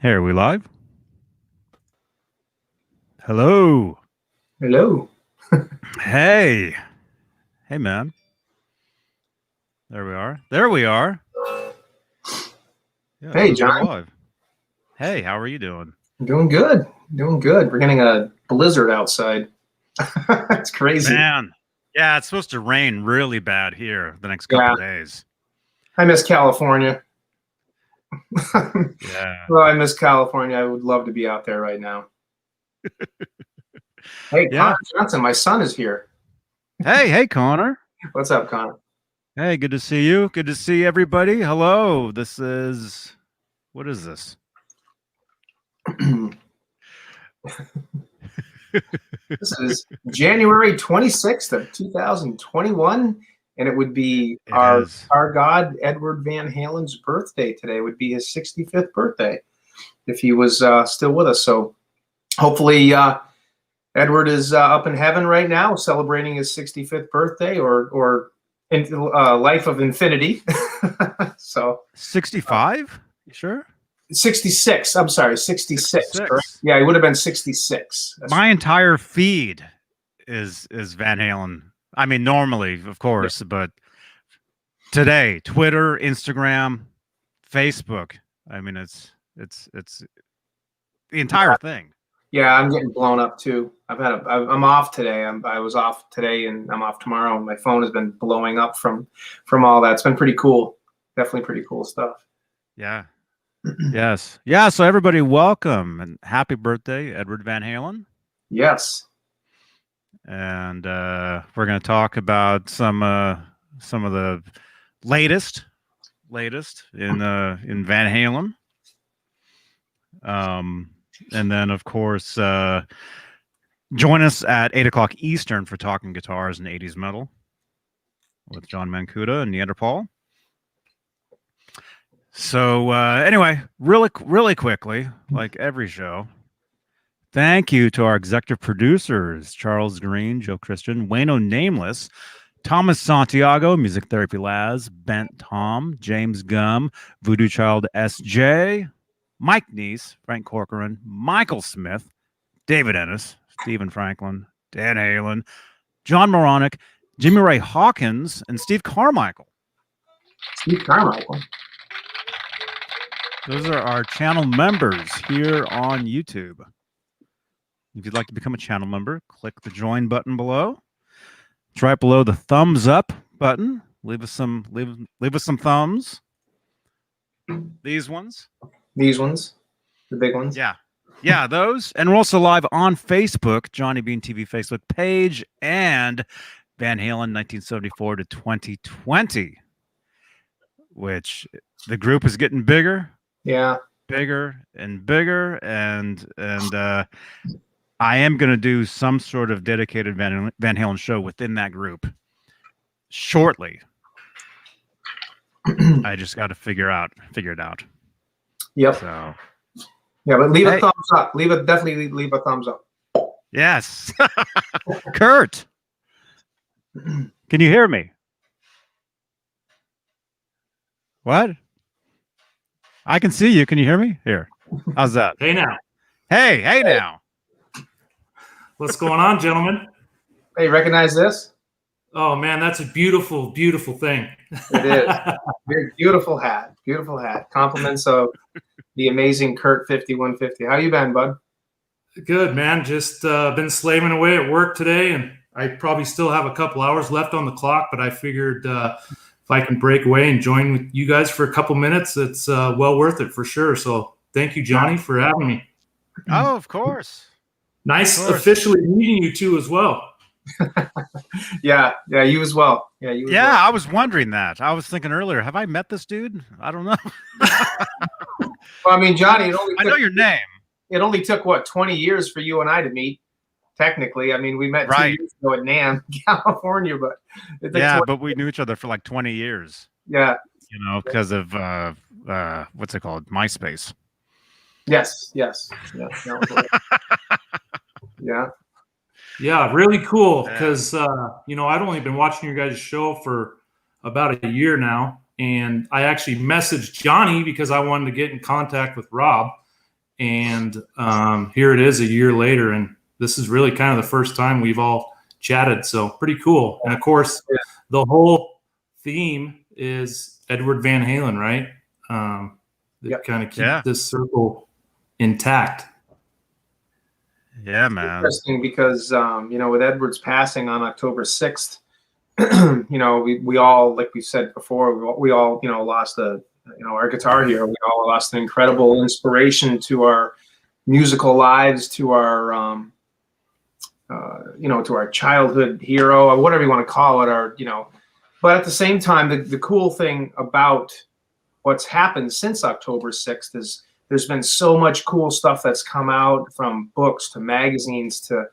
Hey, are we live? Hello. Hello. Hey. Hey, man. There we are. There we are. Yeah, it Hey, says we're John. live. Hey, how are you doing? Doing good. Doing good. We're getting a blizzard outside. It's crazy. Man. Yeah, it's supposed to rain really bad here the next couple Yeah, days. I miss California. Yeah. Well, I miss California. I would love to be out there right now. Hey, Yeah. Connor Johnson, my son is here. Hey, Connor. What's up, Connor? Hey, good to see you. Good to see everybody. Hello. What is this? This is January 26th of 2021, and it would be It our is. our God, Edward Van Halen's birthday today. It would be his 65th birthday if he was still with us. So hopefully Edward is up in heaven right now, celebrating his 65th birthday, or life of infinity. So 65? You sure? 66. I'm sorry, 66. Correct? 66. Yeah, he would have been 66. My entire feed is Van Halen. I mean, normally, of Yeah. course, but today, Twitter, Instagram, Facebook. I mean, it's the entire thing. Yeah, I'm getting blown up too. I'm off today. I was off today, and I'm off tomorrow. And my phone has been blowing up from all that. It's been pretty cool. Definitely pretty cool stuff. Yeah. Yes. Yeah. So everybody, welcome and happy birthday, Edward Van Halen. Yes. And we're going to talk about some of the latest in Van Halen. And then, of course, join us at 8 o'clock Eastern for talking guitars and 80s metal with John Mancuda and Neanderthal. So anyway, really quickly, like every show, thank you to our executive producers, Charles Green, Joe Christian, Wayno Nameless, Thomas Santiago, Music Therapy Laz, Bent Tom, James Gum, Voodoo Child SJ, Mike Neese, Frank Corcoran, Michael Smith, David Ennis, Stephen Franklin, Dan Halen, John Moronic, Jimmy Ray Hawkins, and Steve Carmichael. Steve Carmichael. Those are our channel members here on YouTube. If you'd like to become a channel member, click the join button below. It's right below the thumbs up button. Leave us some thumbs. These ones. These ones, the big ones. Yeah, those. And we're also live on Facebook, Johnny Beane TV Facebook page, and Van Halen 1974 to 2020, which the group is getting bigger. Yeah. Bigger and bigger. And I am going to do some sort of dedicated Van Halen show within that group shortly. I just got to figure it out. Yep. So. Yeah, but leave a thumbs up. Definitely leave a thumbs up. Yes. Kurt, can you hear me? What? I can see you. Can you hear me? Here. How's that? Hey now. Hey now. What's going on, gentlemen? Hey, recognize this? Oh man, that's a beautiful, beautiful thing. It is. Beautiful hat. Beautiful hat. Compliments of the amazing Kurt 5150. How you been, bud? Good, man. Just been slaving away at work today, and I probably still have a couple hours left on the clock, but I figured if I can break away and join with you guys for a couple minutes, it's well worth it for sure. So thank you, Johnny, for having me. Oh, of course. Nice officially meeting you two as well. Yeah, you as well. Yeah, you as well. I was wondering that. I was thinking earlier, have I met this dude? I don't know. Well, I mean, Johnny, I know your name. It only took, what, 20 years for you and I to meet, technically. I mean, we met 2 years ago at NAMM, California, but but we knew each other for like 20 years. Yeah. You know, because of what's it called? MySpace. Yes. Yeah. Yeah, really cool because I'd only been watching your guys' show for about a year now, and I actually messaged Johnny because I wanted to get in contact with Rob, And here it is a year later, and this is really kind of the first time we've all chatted. So pretty cool. And of course, the whole theme is Edward Van Halen, right? That kind of keep this circle intact. Yeah, man. Interesting because with Edward's passing on October 6th, we all, like we said before, we all lost our guitar hero. We all lost an incredible inspiration to our musical lives, to our to our childhood hero, or whatever you want to call it, but at the same time, the cool thing about what's happened since October 6th is there's been so much cool stuff that's come out, from books to magazines to,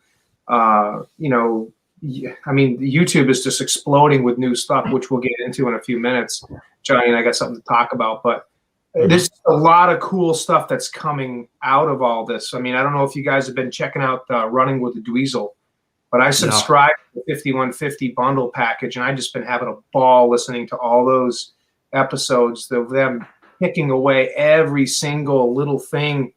YouTube is just exploding with new stuff, which we'll get into in a few minutes. Johnny and I got something to talk about, but there's a lot of cool stuff that's coming out of all this. I mean, I don't know if you guys have been checking out Running with the Dweezil, but I subscribed to the 5150 bundle package, and I've just been having a ball listening to all those episodes of them picking away every single little thing.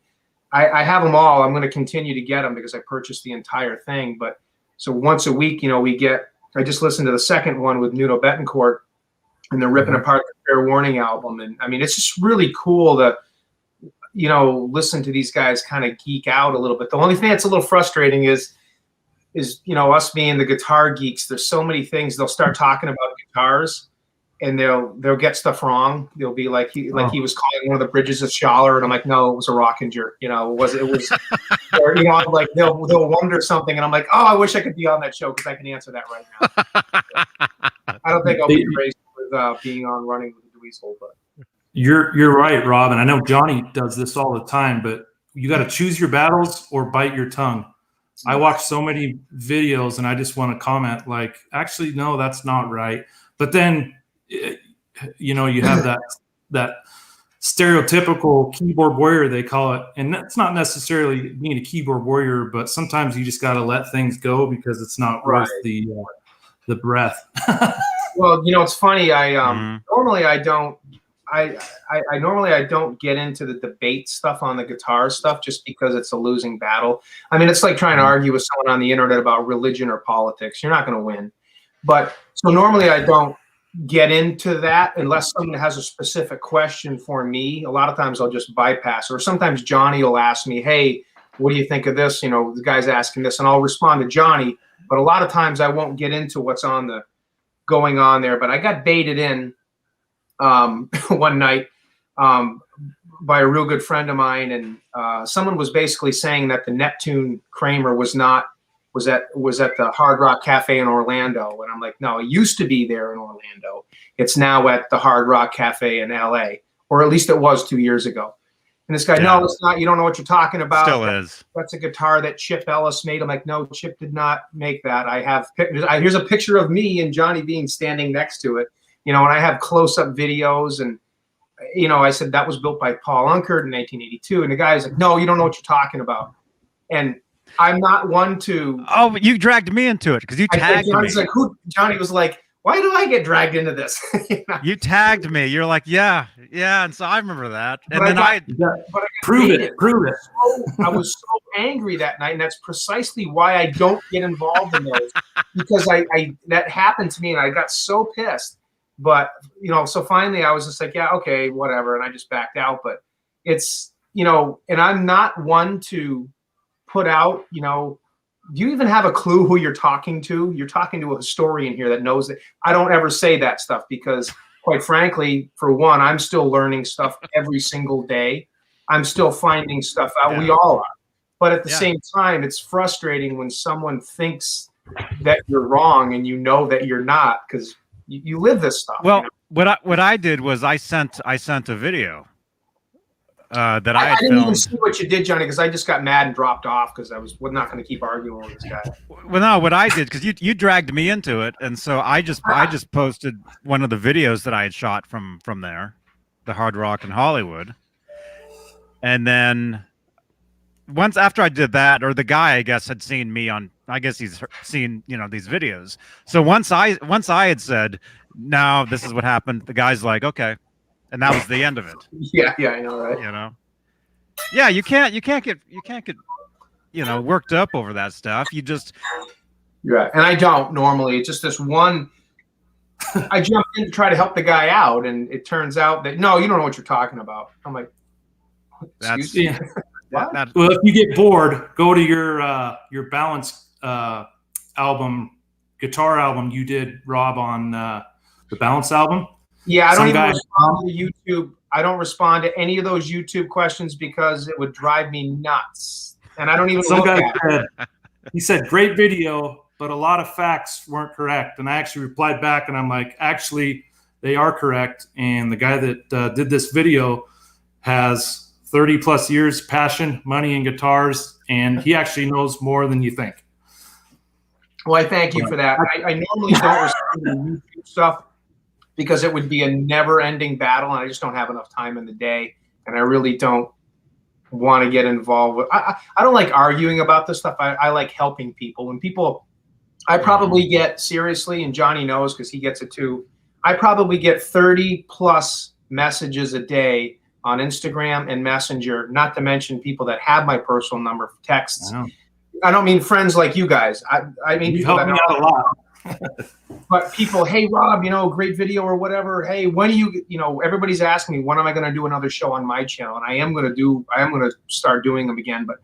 I have them all. I'm going to continue to get them because I purchased the entire thing. But so once a week, I just listened to the second one with Nuno Betancourt, and they're ripping apart the Fair Warning album. And I mean, it's just really cool to, listen to these guys kind of geek out a little bit. The only thing that's a little frustrating is us being the guitar geeks. There's so many things. They'll start talking about guitars, and they'll get stuff wrong. They'll be like he was calling one of the bridges a Schaller, and I'm like, no, it was a Rockinger. It was or, like they'll wonder something, and I'm like, oh, I wish I could be on that show because I can answer that right now. I don't think I'll be raised with being on Running with the Dweezil, but you're right, Rob, and I know Johnny does this all the time, but you got to choose your battles or bite your tongue. I watch so many videos, and I just want to comment like, actually, no, that's not right. But then, you have that stereotypical keyboard warrior, they call it, and that's not necessarily being a keyboard warrior, but sometimes you just got to let things go because it's not worth the breath. Well, it's funny. I normally I don't. I normally I don't get into the debate stuff on the guitar stuff just because it's a losing battle. I mean, it's like trying to argue with someone on the internet about religion or politics. You're not going to win. But so normally I don't get into that unless someone has a specific question for me. A lot of times I'll just bypass, or sometimes Johnny will ask me, hey, what do you think of this? The guy's asking this, and I'll respond to Johnny. But a lot of times I won't get into what's going on there. But I got baited in one night by a real good friend of mine, and someone was basically saying that the Neptune Kramer was at the Hard Rock Cafe in Orlando, and I'm like, no, it used to be there in Orlando. It's now at the Hard Rock Cafe in LA, or at least it was 2 years ago. And this guy, no, it's not. You don't know what you're talking about. Still is. That's a guitar that Chip Ellis made. I'm like, no, Chip did not make that. I have here's a picture of me and Johnny Beane standing next to it. And I have close-up videos, and I said that was built by Paul Unkert in 1982. And the guy's like, no, you don't know what you're talking about. And I'm not one to. Oh, but you dragged me into it because you tagged me. Like, Johnny was like, why do I get dragged into this? You tagged me. You're like, yeah. And so I remember that. And then I prove it. I was so angry that night, and that's precisely why I don't get involved in those, because I that happened to me, and I got so pissed. But so finally I was just like, yeah, okay, whatever, and I just backed out. But it's and I'm not one to put out, do you even have a clue who you're talking to? You're talking to a historian here that knows that. I don't ever say that stuff because, quite frankly, for one, I'm still learning stuff every single day. I'm still finding stuff out. Yeah. We all are. But at the same time, it's frustrating when someone thinks that you're wrong and that you're not, because you live this stuff. Well, what I did was I sent a video. That I didn't even see what you did, Johnny, because I just got mad and dropped off because I was not going to keep arguing with this guy. Well, no, what I did, because you dragged me into it, and so I just posted one of the videos that I had shot from there, the Hard Rock in Hollywood, and then once after I did that, or the guy I guess had seen me on, I guess he's seen these videos. So once I had said, no, this is what happened, the guy's like, okay. And that was the end of it. Yeah, I know, right? Yeah, you can't get worked up over that stuff. You just Yeah, and I don't normally. It's just this one. I jumped in to try to help the guy out, and it turns out that no, you don't know what you're talking about. I'm like, excuse me. What? Well, if you get bored, go to your balance album, guitar album you did, Rob, on the balance album. Yeah, I don't even respond to the YouTube. I don't respond to any of those YouTube questions because it would drive me nuts. And I don't even look at it. He said, great video, but a lot of facts weren't correct. And I actually replied back, and I'm like, actually, they are correct. And the guy that did this video has 30 plus years passion, money, and guitars, and he actually knows more than you think. Well, I thank you for that. I normally don't respond to YouTube stuff because it would be a never-ending battle, and I just don't have enough time in the day, and I really don't want to get involved with. I don't like arguing about this stuff. I like helping people. When people, I probably get, seriously, and Johnny knows because he gets it too, I probably get 30 plus messages a day on Instagram and Messenger, not to mention people that have my personal number, texts. Wow. I don't mean friends like you guys. I mean you people help that me out a lot. But people, hey Rob, great video or whatever. Hey, when are you, everybody's asking me when am I going to do another show on my channel, and I am going to start doing them again. But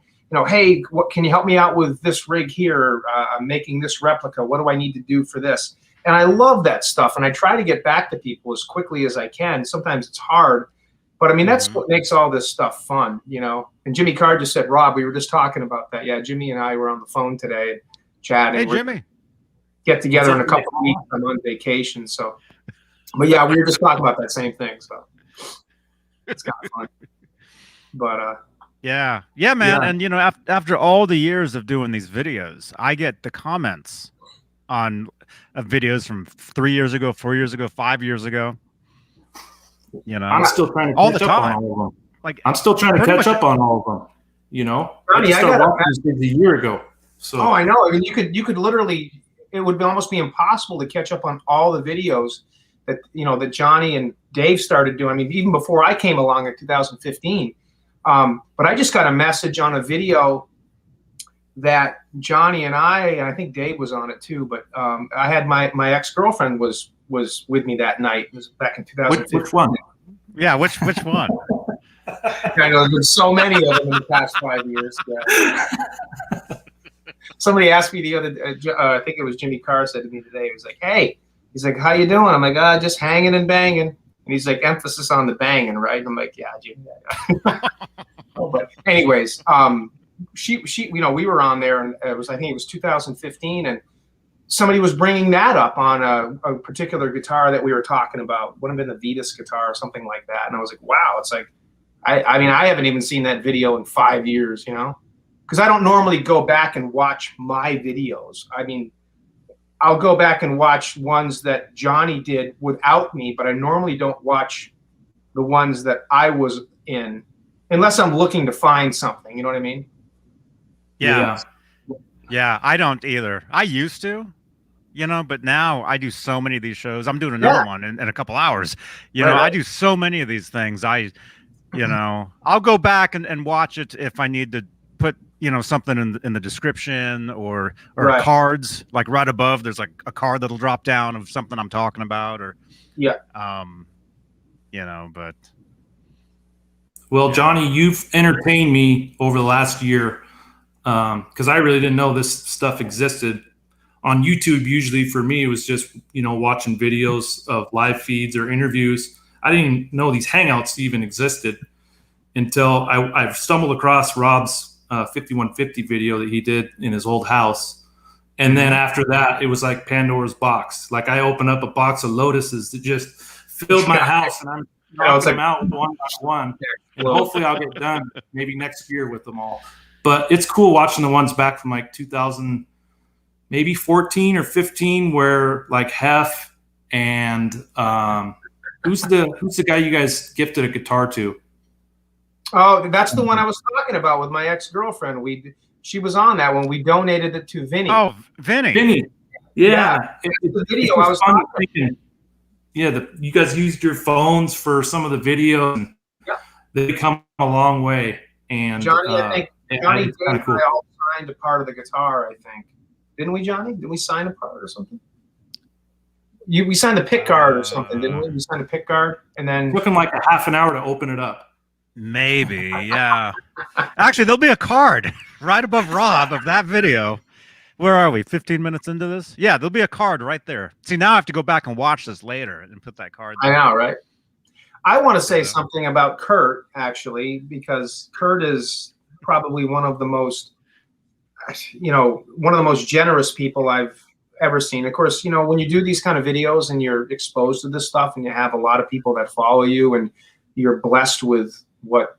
hey, what can you help me out with this rig here? I'm making this replica. What do I need to do for this? And I love that stuff, and I try to get back to people as quickly as I can. Sometimes it's hard, but I mean that's what makes all this stuff fun, And Jimmy Carr just said, Rob, we were just talking about that. Yeah, Jimmy and I were on the phone today chatting. Hey, Jimmy. Get together in a couple of weeks. I'm on vacation, so. But yeah, we were just talking about that same thing, so it's kind of fun. But yeah, man, and after all the years of doing these videos, I get the comments on videos from 3 years ago, 4 years ago, 5 years ago. I'm still trying to all the catch time. up on all of them. Like I'm still trying to catch up on all of them. I started watching this a year ago. So I know. I mean, you could literally. It would almost be impossible to catch up on all the videos that that Johnny and Dave started doing. I mean, even before I came along in 2015. But I just got a message on a video that Johnny and I think Dave was on it too. But I had my ex-girlfriend was with me that night. It was back in 2015. Which one? Yeah, which one? I know there's so many of them in the past 5 years. Yeah. Somebody asked me the other, I think it was Jimmy Carr said to me today. He was like, "Hey," he's like, "How you doing?" I'm like, "Just hanging and banging." And he's like, "Emphasis on the banging, right?" And I'm like, "Yeah, Jimmy." But anyways, she, we were on there, and I think it was 2015, and somebody was bringing that up on a particular guitar that we were talking about. Would have been the Vetus guitar or something like that. And I was like, wow, it's like, I mean, I haven't even seen that video in 5 years, because I don't normally go back and watch my videos. I mean, I'll go back and watch ones that Johnny did without me, but I normally don't watch the ones that I was in unless I'm looking to find something. You know what I mean? Yeah. Yeah, I don't either. I used to, but now I do so many of these shows. I'm doing another one in a couple hours. I do so many of these things. I'll go back and watch it if I need to put, something in the description or cards, like right above, there's like a card that'll drop down of something I'm talking about but. Well, Johnny, you've entertained me over the last year. Because I really didn't know this stuff existed on YouTube. Usually for me, it was just, watching videos of live feeds or interviews. I didn't even know these Hangouts even existed until I stumbled across Rob's 5150 video that he did in his old house. And then after that, it was like Pandora's box. Like I opened up a box of lotuses that just filled my house, and I'm knocking them out one by one. And hopefully I'll get done maybe next year with them all. But it's cool watching the ones back from like 2000, maybe 14 or 15, where like Hef and who's the guy you guys gifted a guitar to? Oh, that's the one I was talking about with my ex-girlfriend. She was on that one. We donated it to Vinny. Oh, Vinny. Yeah. It's the video I was talking about. Yeah, you guys used your phones for some of the videos. And they come a long way. And Johnny, I think Johnny it's Dave kinda and cool. I all signed a part of the guitar. I think, didn't we, Johnny? Didn't we sign a part or something? We signed the pick guard or something, didn't we? We signed a pick guard, and then Looking like a half an hour to open it up. Maybe, yeah. Actually, there'll be a card right above Rob of that video. Where are we? 15 minutes into this? Yeah, there'll be a card right there. See, now I have to go back and watch this later and put that card I there. know, right? I want to say Yeah. something about Kurt, actually, because Kurt is probably one of the most, one of the most generous people I've ever seen. Of course, when you do these kind of videos and you're exposed to this stuff and you have a lot of people that follow you and you're blessed with what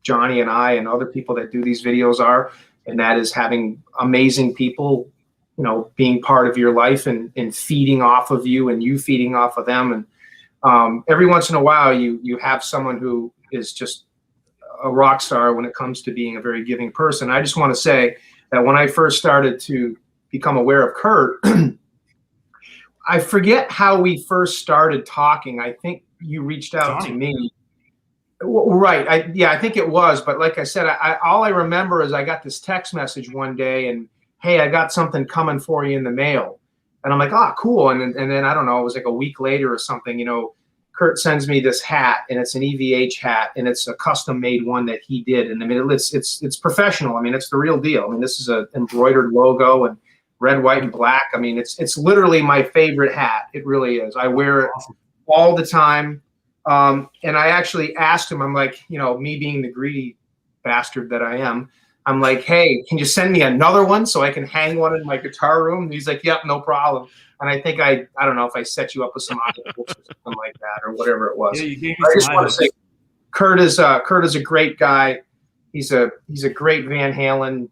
Johnny and I and other people that do these videos are, and that is having amazing people, being part of your life and feeding off of you and you feeding off of them. And every once in a while, you have someone who is just a rock star when it comes to being a very giving person. I just want to say that when I first started to become aware of Kurt, I forget how we first started talking. I think you reached out to me. Right. I think it was. But like I said, all I remember is I got this text message one day and, hey, I got something coming for you in the mail. And I'm like, oh, cool. And then I don't know, it was like a week later or something, Kurt sends me this hat, and it's an EVH hat, and it's a custom made one that he did. And I mean, it's professional. I mean, it's the real deal. I mean, this is an embroidered logo and red, white, and black. I mean, it's literally my favorite hat. It really is. I wear it all the time. And I actually asked him, I'm like, me being the greedy bastard that I am, I'm like, hey, can you send me another one so I can hang one in my guitar room? And he's like, yep, no problem. And I think I don't know if I set you up with some audiobooks or something like that or whatever it was. Yeah, you gave me I just some want to ideas. say, Kurt is a great guy. He's a great Van Halen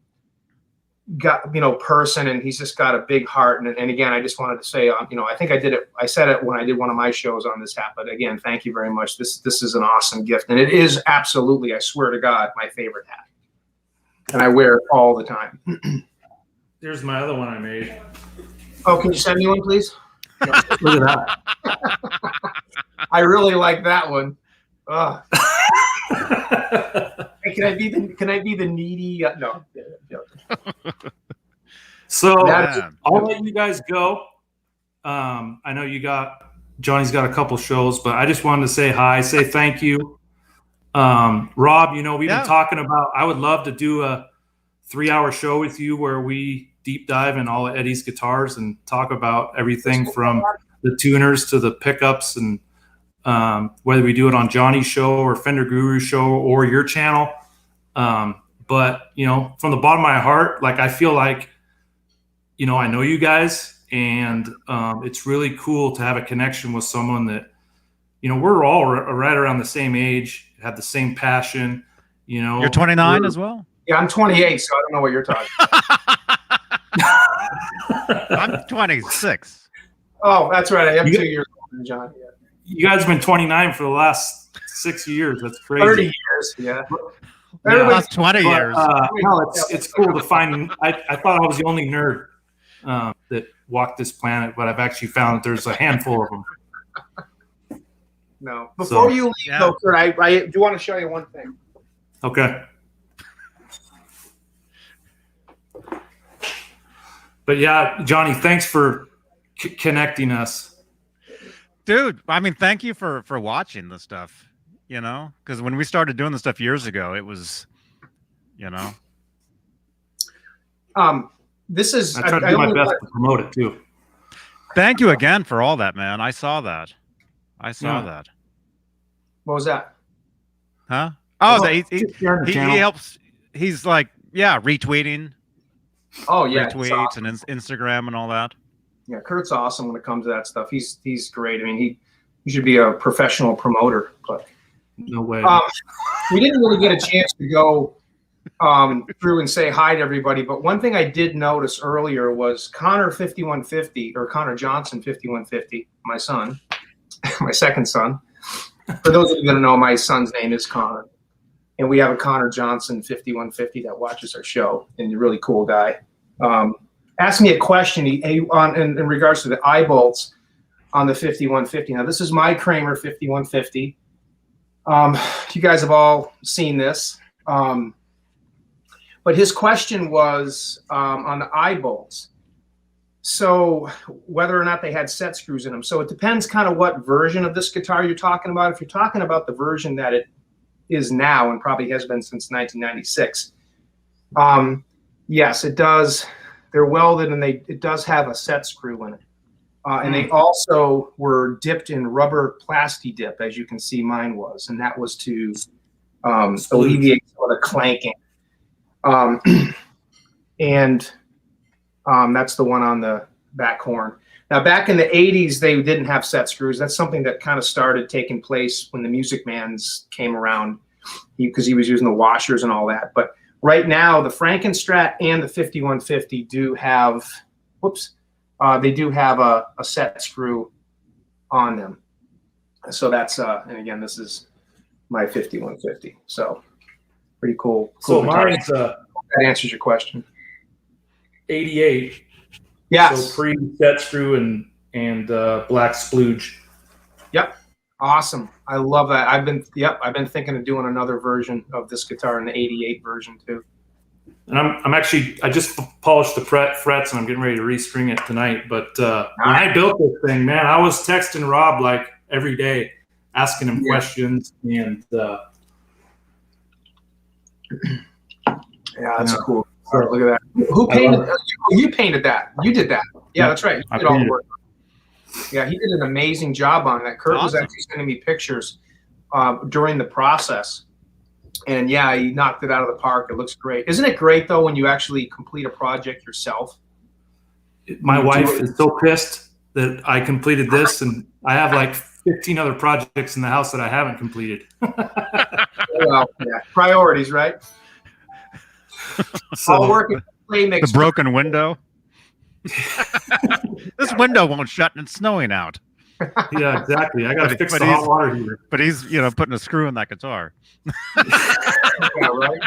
person, and he's just got a big heart. And again, I just wanted to say, I think I said it when I did one of my shows on this hat. But again, thank you very much. This is an awesome gift, and it is absolutely, I swear to God, my favorite hat, and I wear it all the time. There's my other one I made. Oh, can you send me one, please? Look at that. I really like that one. Ugh. Hey, can I be the needy? No. So Yeah. I'll let you guys go. I know Johnny's got a couple shows, but I just wanted to say hi, say thank you. Rob, we've been talking about, I would love to do a 3-hour show with you where we deep dive in all of Eddie's guitars and talk about everything from the tuners to the pickups, and whether we do it on Johnny's show or Fender Guru's show or your channel. But from the bottom of my heart, like, I feel like, I know you guys, and it's really cool to have a connection with someone that, we're all right around the same age, have the same passion. You're 29 as well? Yeah, I'm 28, so I don't know what you're talking about. I'm 26. Oh, that's right. I am 2 years older than John. Yeah. You guys have been 29 for the last 6 years. That's crazy. 30 years. Yeah. That's 20 years. No, it's cool to find. I thought I was the only nerd that walked this planet, but I've actually found that there's a handful of them. No. Before you leave, though, Kurt, I do want to show you one thing. Okay. But yeah, Johnny, thanks for connecting us. Dude, I mean, thank you for watching this stuff, because when we started doing this stuff years ago, it was, This is. I try to do my best to promote it too. Thank you again for all that, man. I saw that. That. What was that? Huh? Oh, he channel. helps. He's like, retweeting. Oh yeah, retweets awesome. and Instagram and all that. Yeah, Kurt's awesome when it comes to that stuff. He's great. I mean, he should be a professional promoter. But no way. We didn't really get a chance to go through and say hi to everybody. But one thing I did notice earlier was Connor 5150 or Connor Johnson 5150, my son, my second son. For those of you that don't know, my son's name is Connor. And we have a Connor Johnson 5150 that watches our show, and a really cool guy. Asked me a question in regards to the eye bolts on the 5150. Now, this is my Kramer 5150. You guys have all seen this. But his question was on the eye bolts. So whether or not they had set screws in them. So it depends kind of what version of this guitar you're talking about. If you're talking about the version that it is now and probably has been since 1996, yes, it does. They're welded and it does have a set screw in it. And they also were dipped in rubber plasti dip, as you can see mine was. And that was to alleviate some of the clanking. That's the one on the back horn. Now, back in the 80s, they didn't have set screws. That's something that kind of started taking place when the Music Mans came around, because he was using the washers and all that. But right now, the Frankenstrat and the 5150 do have, they do have a set screw on them. So that's, and again, this is my 5150. So pretty cool. So guitar. mine's That answers your question. 88. Yes. So pre-set screw and black splooge. Yep. Awesome. I love that. I've been thinking of doing another version of this guitar in the 88 version too. And I just polished the frets and I'm getting ready to restring it tonight. But when I built this thing, man, I was texting Rob like every day, asking him questions, and yeah, that's cool. Look at that. Who painted? You painted that. You did that. Yeah, that's right. You did all the work. Yeah, he did an amazing job on that. Kurt was actually sending me pictures during the process. And yeah, he knocked it out of the park. It looks great. Isn't it great, though, when you actually complete a project yourself? My wife is so pissed that I completed this, and I have like 15 other projects in the house that I haven't completed. Well, yeah. Priorities, right? So, I'll work at the broken window. This window won't shut and it's snowing out. Yeah, exactly. I got to fix the hot water heater. But he's, putting a screw in that guitar. Yeah, right.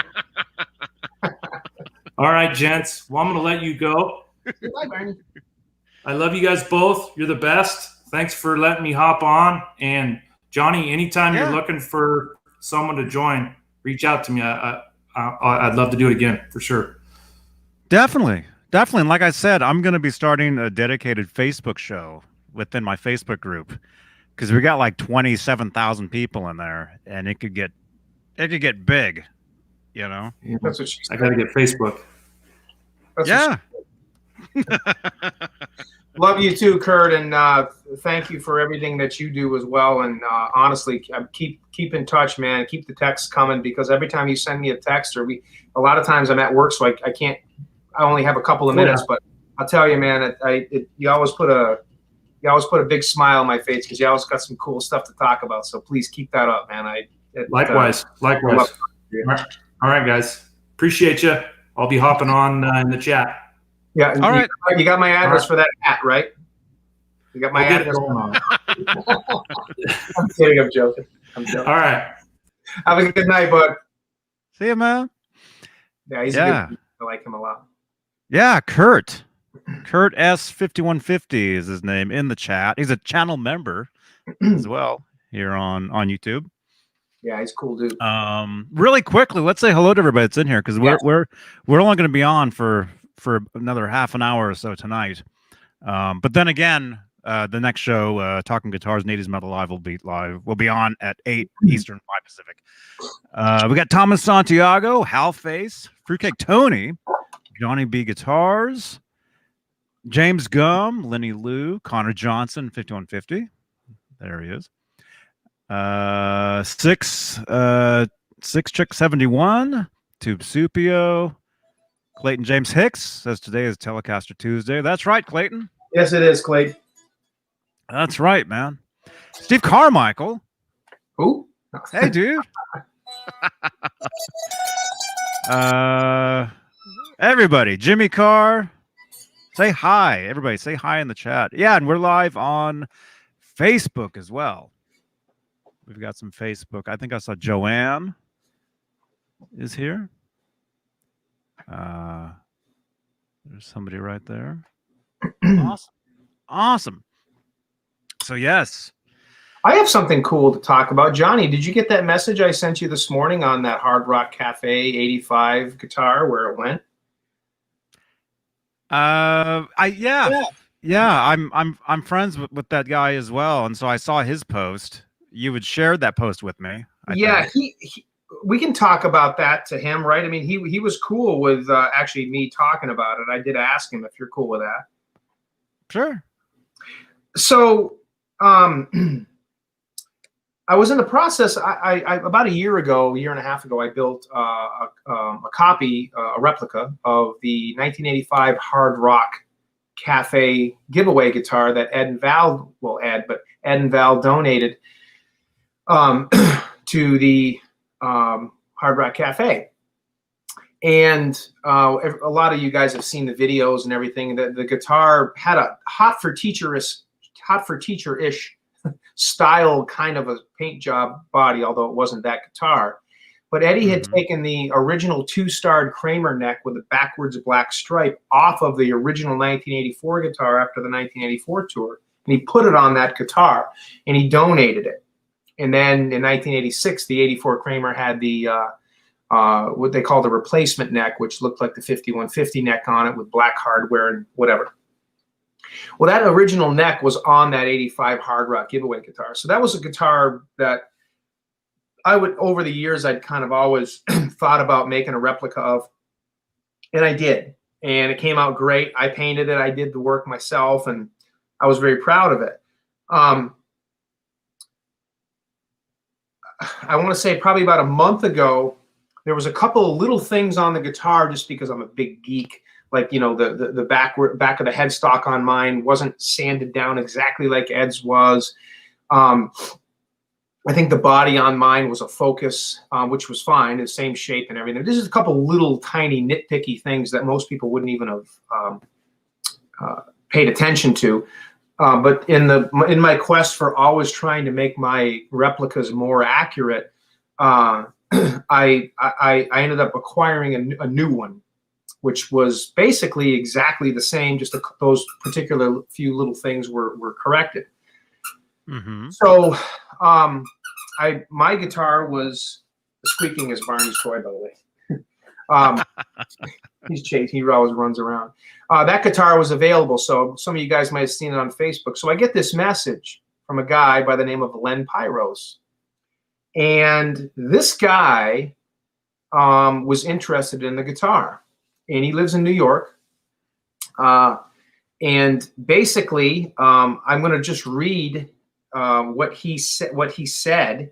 All right, gents. Well, I'm going to let you go. Bye, Barney. I love you guys both. You're the best. Thanks for letting me hop on. And Johnny, anytime you're looking for someone to join, reach out to me. I'd love to do it again for sure. Definitely. And like I said, I'm going to be starting a dedicated Facebook show within my Facebook group, because we got like 27,000 people in there, and it could get big, Yeah, that's what she said. I got to get Facebook. That's Love you too, Kurt, and thank you for everything that you do as well. And honestly, keep in touch, man. Keep the texts coming, because every time you send me a text, or a lot of times I'm at work, so I can't. I only have a couple of minutes, but I'll tell you, man, you always put a big smile on my face, because you always got some cool stuff to talk about. So please keep that up, man. Likewise. All right, guys. Appreciate you. I'll be hopping on in the chat. Yeah. All right. You got my address for that hat, right? You got my address. I'm kidding. I'm joking. All right. Have a good night, bud. See you, man. Yeah, he's a good. I like him a lot. Yeah, Kurt S5150 is his name in the chat. He's a channel member as well here on YouTube. Yeah, he's cool dude. Really quickly, let's say hello to everybody that's in here, because we're only going to be on for another half an hour or so tonight. But then again, the next show, Talking Guitars and 80s Metal Live, will be on at 8 Eastern, 5 Pacific. We got Thomas Santiago, Hal Face, Fruitcake Tony, Johnny B Guitars, James Gum, Lenny Lou, Connor Johnson, 5150. There he is. Six Chick 71, Tube Supio, Clayton James Hicks says today is Telecaster Tuesday. That's right, Clayton. Yes, it is, Clayton. That's right, man. Steve Carmichael. Who? Hey, dude. Everybody, Jimmy Carr, say hi. Everybody, say hi in the chat. Yeah, and we're live on Facebook as well. We've got some Facebook. I think I saw Joanne is here. There's somebody right there. Awesome. So yes, I have something cool to talk about. Johnny, did you get that message I sent you this morning on that Hard Rock Cafe 85 guitar, where it went? Yeah. Yeah. Yeah, I'm friends with that guy as well, and so I saw his post. You had shared that post with me, I Yeah, think. we can talk about that to him, right? I mean, he was cool with actually me talking about it. I did ask him if you're cool with that. Sure. So, I was in the process. I about a year and a half ago, I built a copy, a replica of the 1985 Hard Rock Cafe giveaway guitar that Ed and Val, well, Ed and Val donated to the Hard Rock Cafe. And a lot of you guys have seen the videos and everything. The guitar had a hot for teacher-ish style kind of a paint job body, although it wasn't that guitar. But Eddie had taken the original two-starred Kramer neck with a backwards black stripe off of the original 1984 guitar after the 1984 tour, and he put it on that guitar, and he donated it. And then in 1986, the 84 Kramer had the what they call the replacement neck, which looked like the 5150 neck on it with black hardware and whatever. Well, that original neck was on that 85 Hard Rock giveaway guitar. So that was a guitar that I would, over the years, I'd kind of always thought about making a replica of. And I did. And it came out great. I painted it. I did the work myself, and I was very proud of it. I want to say probably about a month ago, there was a couple of little things on the guitar, just because I'm a big geek. Like, you know, the back of the headstock on mine wasn't sanded down exactly like Ed's was. I think the body on mine was a Focus, which was fine, the same shape and everything. This is a couple little tiny nitpicky things that most people wouldn't even have paid attention to. But in my quest for always trying to make my replicas more accurate, I ended up acquiring a new one, which was basically exactly the same, just those particular few little things were corrected. So my guitar was squeaking as Barney's toy, by the way. He's chasing, he always runs around. That guitar was available, so some of you guys might have seen it on Facebook. So I get this message from a guy by the name of Len Pyros. And this guy was interested in the guitar. And he lives in New York. And basically, I'm going to just read what he said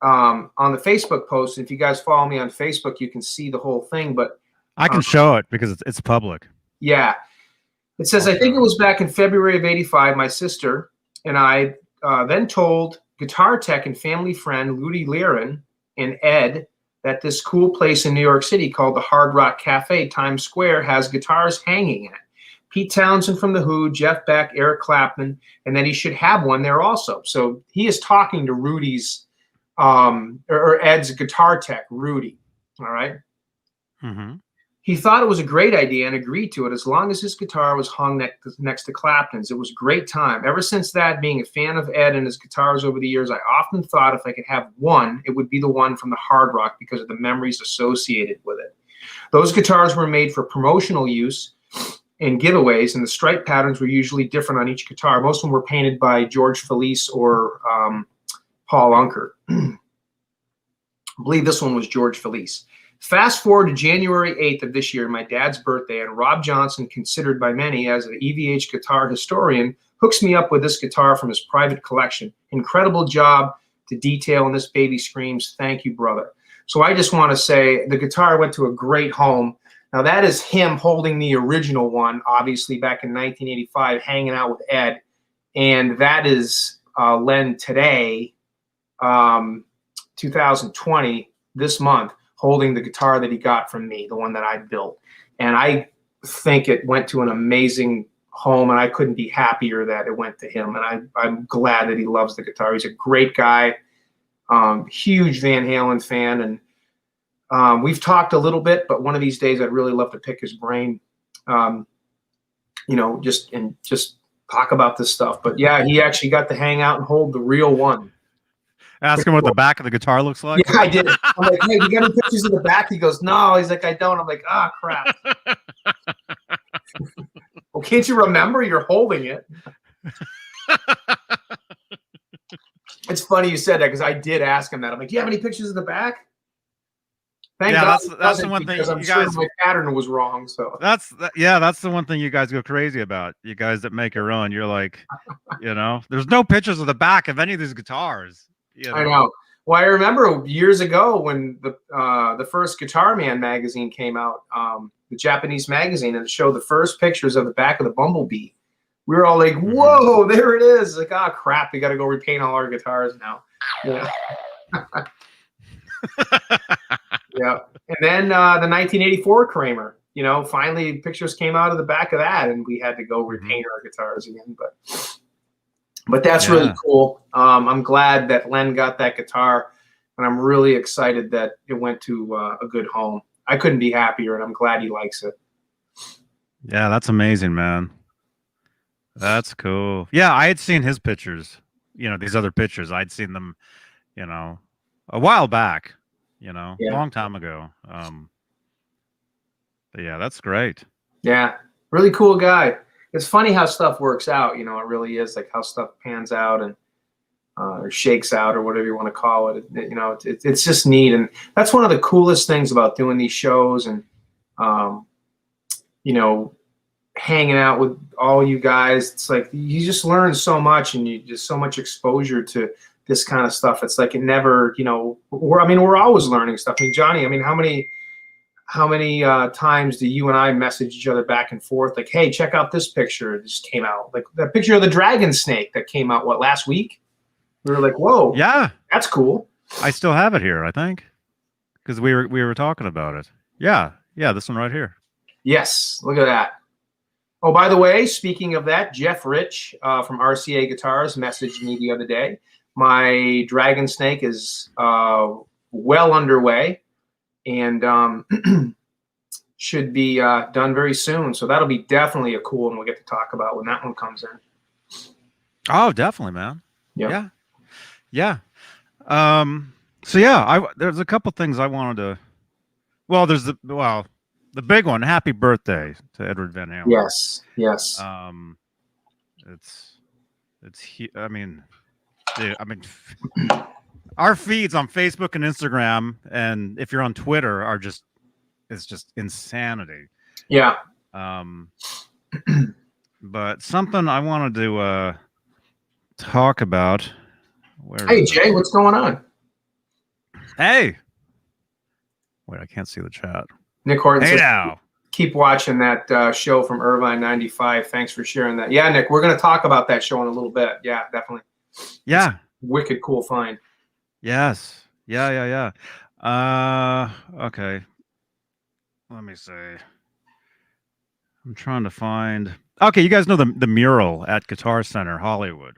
on the Facebook post. If you guys follow me on Facebook, you can see the whole thing. But I can show it because it's public. Yeah. It says, I think it was back in February of '85, my sister and I then told guitar tech and family friend Rudy Liren and Ed that this cool place in New York City called the Hard Rock Cafe, Times Square, has guitars hanging in it. Pete Townsend from The Who, Jeff Beck, Eric Clapton, and that he should have one there also. So he is talking to Rudy's, or Ed's guitar tech, Rudy, all right? He thought it was a great idea and agreed to it as long as his guitar was hung next to Clapton's. It was a great time. Ever since that, being a fan of Ed and his guitars over the years, I often thought if I could have one, it would be the one from the Hard Rock because of the memories associated with it. Those guitars were made for promotional use and giveaways, and the stripe patterns were usually different on each guitar. Most of them were painted by George Felice or Paul Unger. I believe this one was George Felice. Fast forward to January 8th of this year, my dad's birthday, and Rob Johnson, considered by many as an EVH guitar historian, hooks me up with this guitar from his private collection. Incredible job to detail, and this baby screams, thank you, brother. So I just want to say the guitar went to a great home. Now that is him holding the original one, obviously back in 1985, hanging out with Ed. And that is Len today, 2020, this month, holding the guitar that he got from me, the one that I built. And I think it went to an amazing home, and I couldn't be happier that it went to him. And I'm glad that he loves the guitar. He's a great guy, huge Van Halen fan. And we've talked a little bit, but one of these days I'd really love to pick his brain, you know, just talk about this stuff. But yeah, he actually got to hang out and hold the real one. Ask him what the back of the guitar looks like. Yeah, I did. I'm like, hey, you got any pictures of the back? He goes, no. He's like, I don't. I'm like, ah, crap. Well, can't you remember? You're holding it. It's funny you said that because I did ask him that. I'm like, do you have any pictures of the back? Thank God that's the one thing because I'm you sure guys. my pattern was wrong. So That's the one thing you guys go crazy about. You guys that make your own, you're like, there's no pictures of the back of any of these guitars. I know. Well, I remember years ago when the first Guitar Man magazine came out, the Japanese magazine, and it showed the first pictures of the back of the Bumblebee. We were all like, "Whoa, there it is!" Like, oh crap, we got to go repaint all our guitars now. Yeah. Yeah. And then the 1984 Kramer, finally pictures came out of the back of that, and we had to go repaint our guitars again. But that's really cool. I'm glad that Len got that guitar, and I'm really excited that it went to a good home. I couldn't be happier, and I'm glad he likes it. Yeah, that's amazing, man. That's cool. Yeah, I had seen his pictures. These other pictures. I'd seen them, a while back. A long time ago. But yeah, that's great. Yeah, really cool guy. It's funny how stuff works out. It really is like how stuff pans out and or shakes out or whatever you want to call it. It's just neat, and that's one of the coolest things about doing these shows and hanging out with all you guys. It's like you just learn so much, and you just so much exposure to this kind of stuff. It's like it never, we're always learning stuff. I mean, Johnny, how many times do you and I message each other back and forth? Like, hey, check out this picture. It just came out. Like that picture of the dragon snake that came out, last week? We were like, whoa. Yeah. That's cool. I still have it here, I think. Because we were talking about it. Yeah. Yeah, this one right here. Yes. Look at that. Oh, by the way, speaking of that, Jeff Rich from RCA Guitars messaged me the other day. My Dragon Snake is well underway and should be done very soon. So that'll be definitely a cool one we'll get to talk about when that one comes in. Oh, definitely, man. Yeah. Yeah. So yeah, there's a couple things I wanted to. Well, there's the big one. Happy birthday to Edward Van Halen. Yes. Yes. Our feeds on Facebook and Instagram, and if you're on Twitter, it's just insanity. Yeah. But something I wanted to talk about. Hey, Jay, what's going on? Hey. Wait, I can't see the chat. Nick Horton hey says, now. Keep watching that show from Irvine 95. Thanks for sharing that. Yeah, Nick, we're going to talk about that show in a little bit. Yeah, definitely. Yeah. It's wicked cool find. Yes. Yeah. Okay. Let me see. I'm trying to find. Okay, you guys know the mural at Guitar Center Hollywood.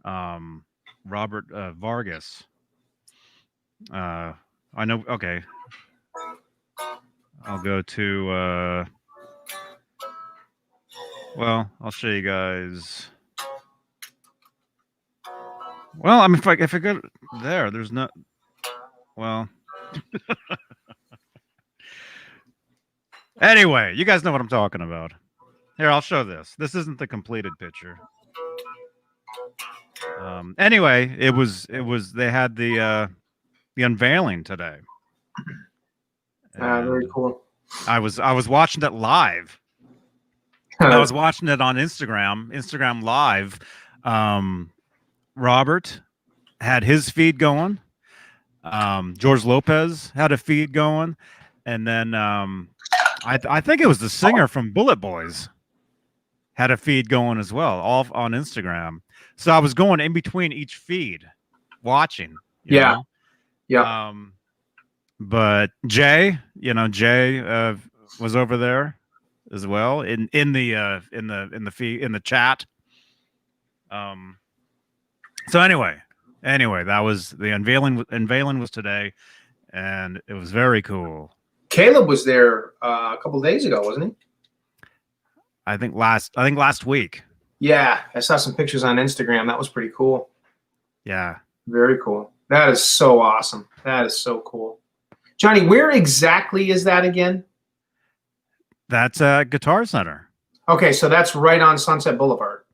Robert Vargas. I know. Okay. I'll go to. I'll show you guys. Well, I mean, if I go there, there's no. Well. Anyway, you guys know what I'm talking about. Here, I'll show this. This isn't the completed picture. Anyway, it was. They had the unveiling today. Very cool. I was watching it live. I was watching it on Instagram Live. Robert had his feed going. George Lopez had a feed going, and then I think it was the singer from Bullet Boys had a feed going as well, all on Instagram. So I was going in between each feed, watching. You know? Yeah. But Jay was over there as well in the feed, in the chat. So anyway, that was the unveiling was today, and it was very cool. Caleb was there a couple of days ago, wasn't he? I think last week. Yeah, I saw some pictures on Instagram. That was pretty cool. Yeah. Very cool. That is so awesome. That is so cool. Johnny, where exactly is that again? That's a Guitar Center. Okay, so that's right on Sunset Boulevard.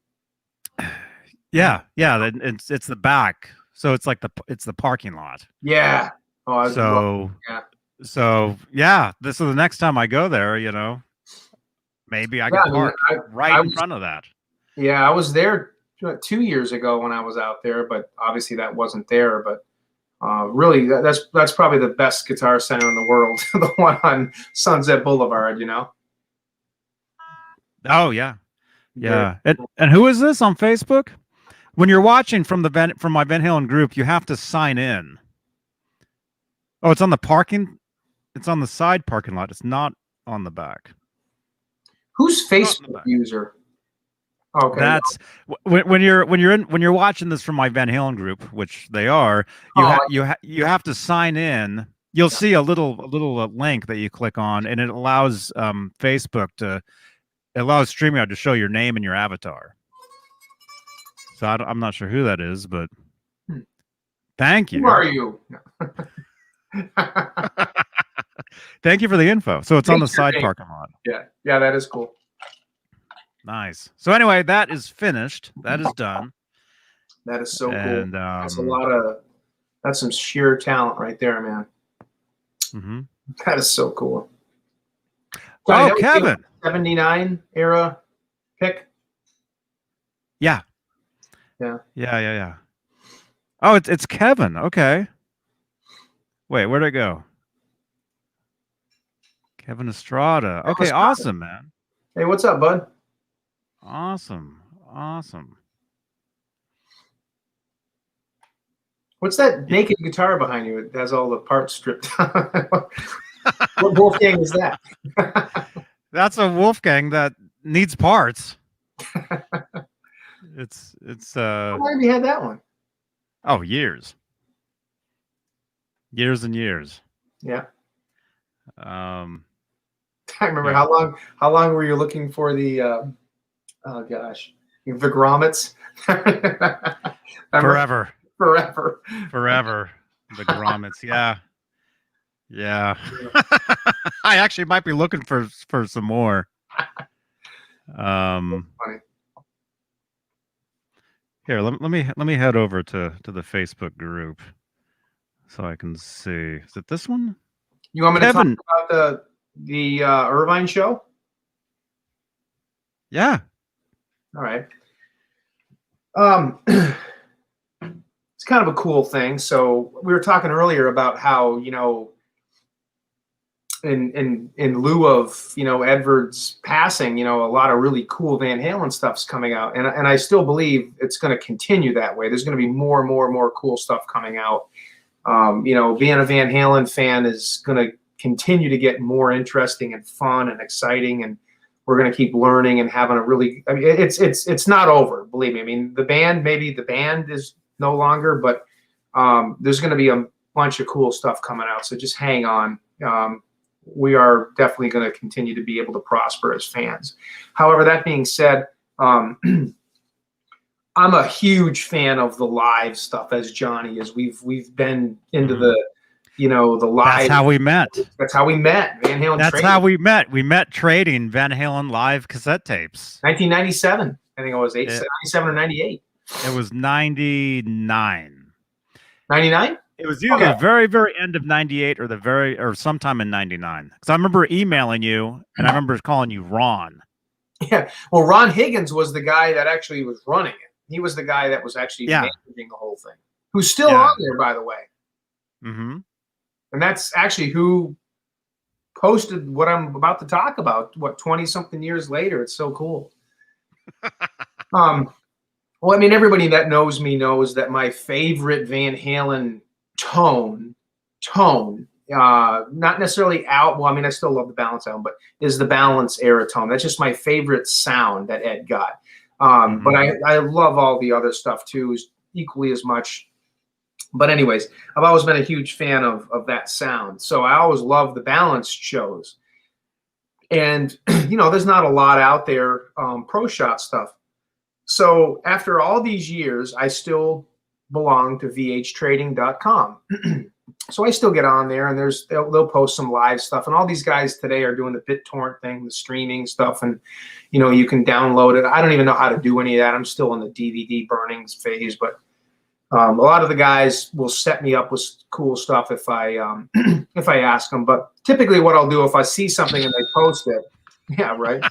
Yeah, yeah. It's the back, so it's like it's the parking lot. Yeah. Oh, yeah. So yeah, this is the next time I go there. Maybe I can park right in front of that. Yeah, I was there 2 years ago when I was out there, but obviously that wasn't there. But really, that's probably the best Guitar Center in the world, the one on Sunset Boulevard. Oh yeah, yeah. And who is this on Facebook? When you're watching from my Van Halen group, you have to sign in. Oh, it's on the parking. It's on the side parking lot. It's not on the back. Who's Facebook user? Okay, that's when you're watching this from my Van Halen group, which they are. You have to sign in. You'll see a little link that you click on, and it allows Facebook to allows StreamYard to show your name and your avatar. So I'm not sure who that is, but thank you. Who are you? Thank you for the info. So it's on the side parking lot. Yeah, that is cool. Nice. So anyway, that is finished. That is done. That is so cool. That's some sheer talent right there, man. Mm-hmm. That is so cool. Oh, Kevin. 79 era pick. Yeah. Yeah. Oh, it's Kevin. Okay. Wait, where'd it go? Kevin Estrada. Okay, awesome, man. Hey, what's up, bud? Awesome. What's that naked guitar behind you? It has all the parts stripped down. What Wolfgang is that? That's a Wolfgang that needs parts. It's How long have you had that one? Oh, years and years. Yeah. I remember how long were you looking for the oh gosh, the grommets? Forever. The grommets. Yeah. I actually might be looking for some more. Funny. Here, let me head over to the Facebook group so I can see. Is it this one? You want me to talk about the Irvine show? Yeah. All right. It's kind of a cool thing. So we were talking earlier about how, in lieu of, Edward's passing, a lot of really cool Van Halen stuff's coming out. And I still believe it's going to continue that way. There's going to be more and more cool stuff coming out. Being a Van Halen fan is going to continue to get more interesting and fun and exciting. And we're going to keep learning and having it's not over, believe me. I mean, maybe the band is no longer, but there's going to be a bunch of cool stuff coming out. So just hang on. We are definitely going to continue to be able to prosper as fans. However, that being said, I'm a huge fan of the live stuff, as Johnny is. We've been into the live. That's how we met. That's how we met. Van Halen. That's how we met. We met trading Van Halen live cassette tapes. 1997. I think it was 97 or 98. It was 99. 99? It was either the very, very end of 98 or sometime in 99. Because I remember emailing you and I remember calling you Ron. Yeah. Well, Ron Higgins was the guy that actually was running it. He was the guy that was actually managing the whole thing. Who's still on there, by the way. Mm-hmm. And that's actually who posted what I'm about to talk about, 20-something years later. It's so cool. Well, I mean, everybody that knows me knows that my favorite Van Halen tone, not necessarily out. Well, I mean, I still love the Balance album, but is the Balance era tone. That's just my favorite sound that Ed got. But I love all the other stuff too, equally as much. But anyways, I've always been a huge fan of that sound. So I always love the Balance shows. And, there's not a lot out there, pro shot stuff. So after all these years, I still belong to vhtrading.com. So I still get on there, and they'll post some live stuff. And all these guys today are doing the BitTorrent thing, the streaming stuff, and you can download it. I don't even know how to do any of that. I'm still in the DVD burnings phase, but a lot of the guys will set me up with cool stuff if I if I ask them. But typically, what I'll do if I see something and they post it, yeah, right.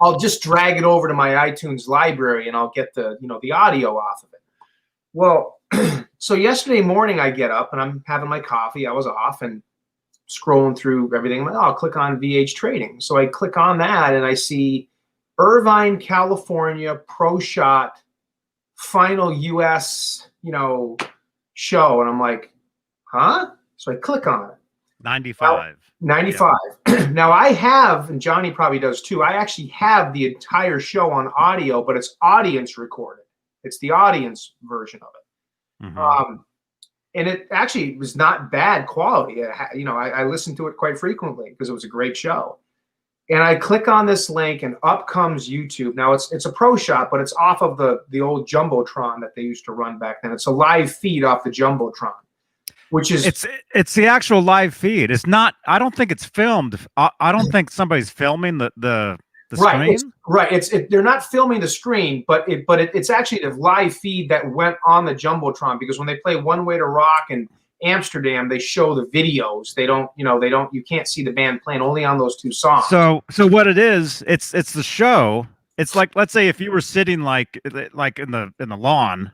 I'll just drag it over to my iTunes library, and I'll get the the audio off of it. Well, so yesterday morning I get up and I'm having my coffee. I was off and scrolling through everything. I'm like, oh, I'll click on VH Trading. So I click on that and I see Irvine, California Pro Shot final US, show. And I'm like, huh? So I click on it. 95. 95. Yeah. Now I have, and Johnny probably does too, I actually have the entire show on audio, but it's audience recorded. It's the audience version of it. Mm-hmm. And it actually was not bad quality. I listened to it quite frequently because it was a great show. And I click on this link and up comes YouTube. Now it's a Pro Shot, but it's off of the old Jumbotron that they used to run back then. It's a live feed off the Jumbotron, which is it's the actual live feed. It's not. I don't think it's filmed. I don't think somebody's filming the right, screen. They're not filming the screen, but it's actually the live feed that went on the Jumbotron, because when they play One Way to Rock and Amsterdam, they show the videos. You can't see the band playing, only on those two songs. So what it is, it's the show. It's like, let's say if you were sitting like in the lawn,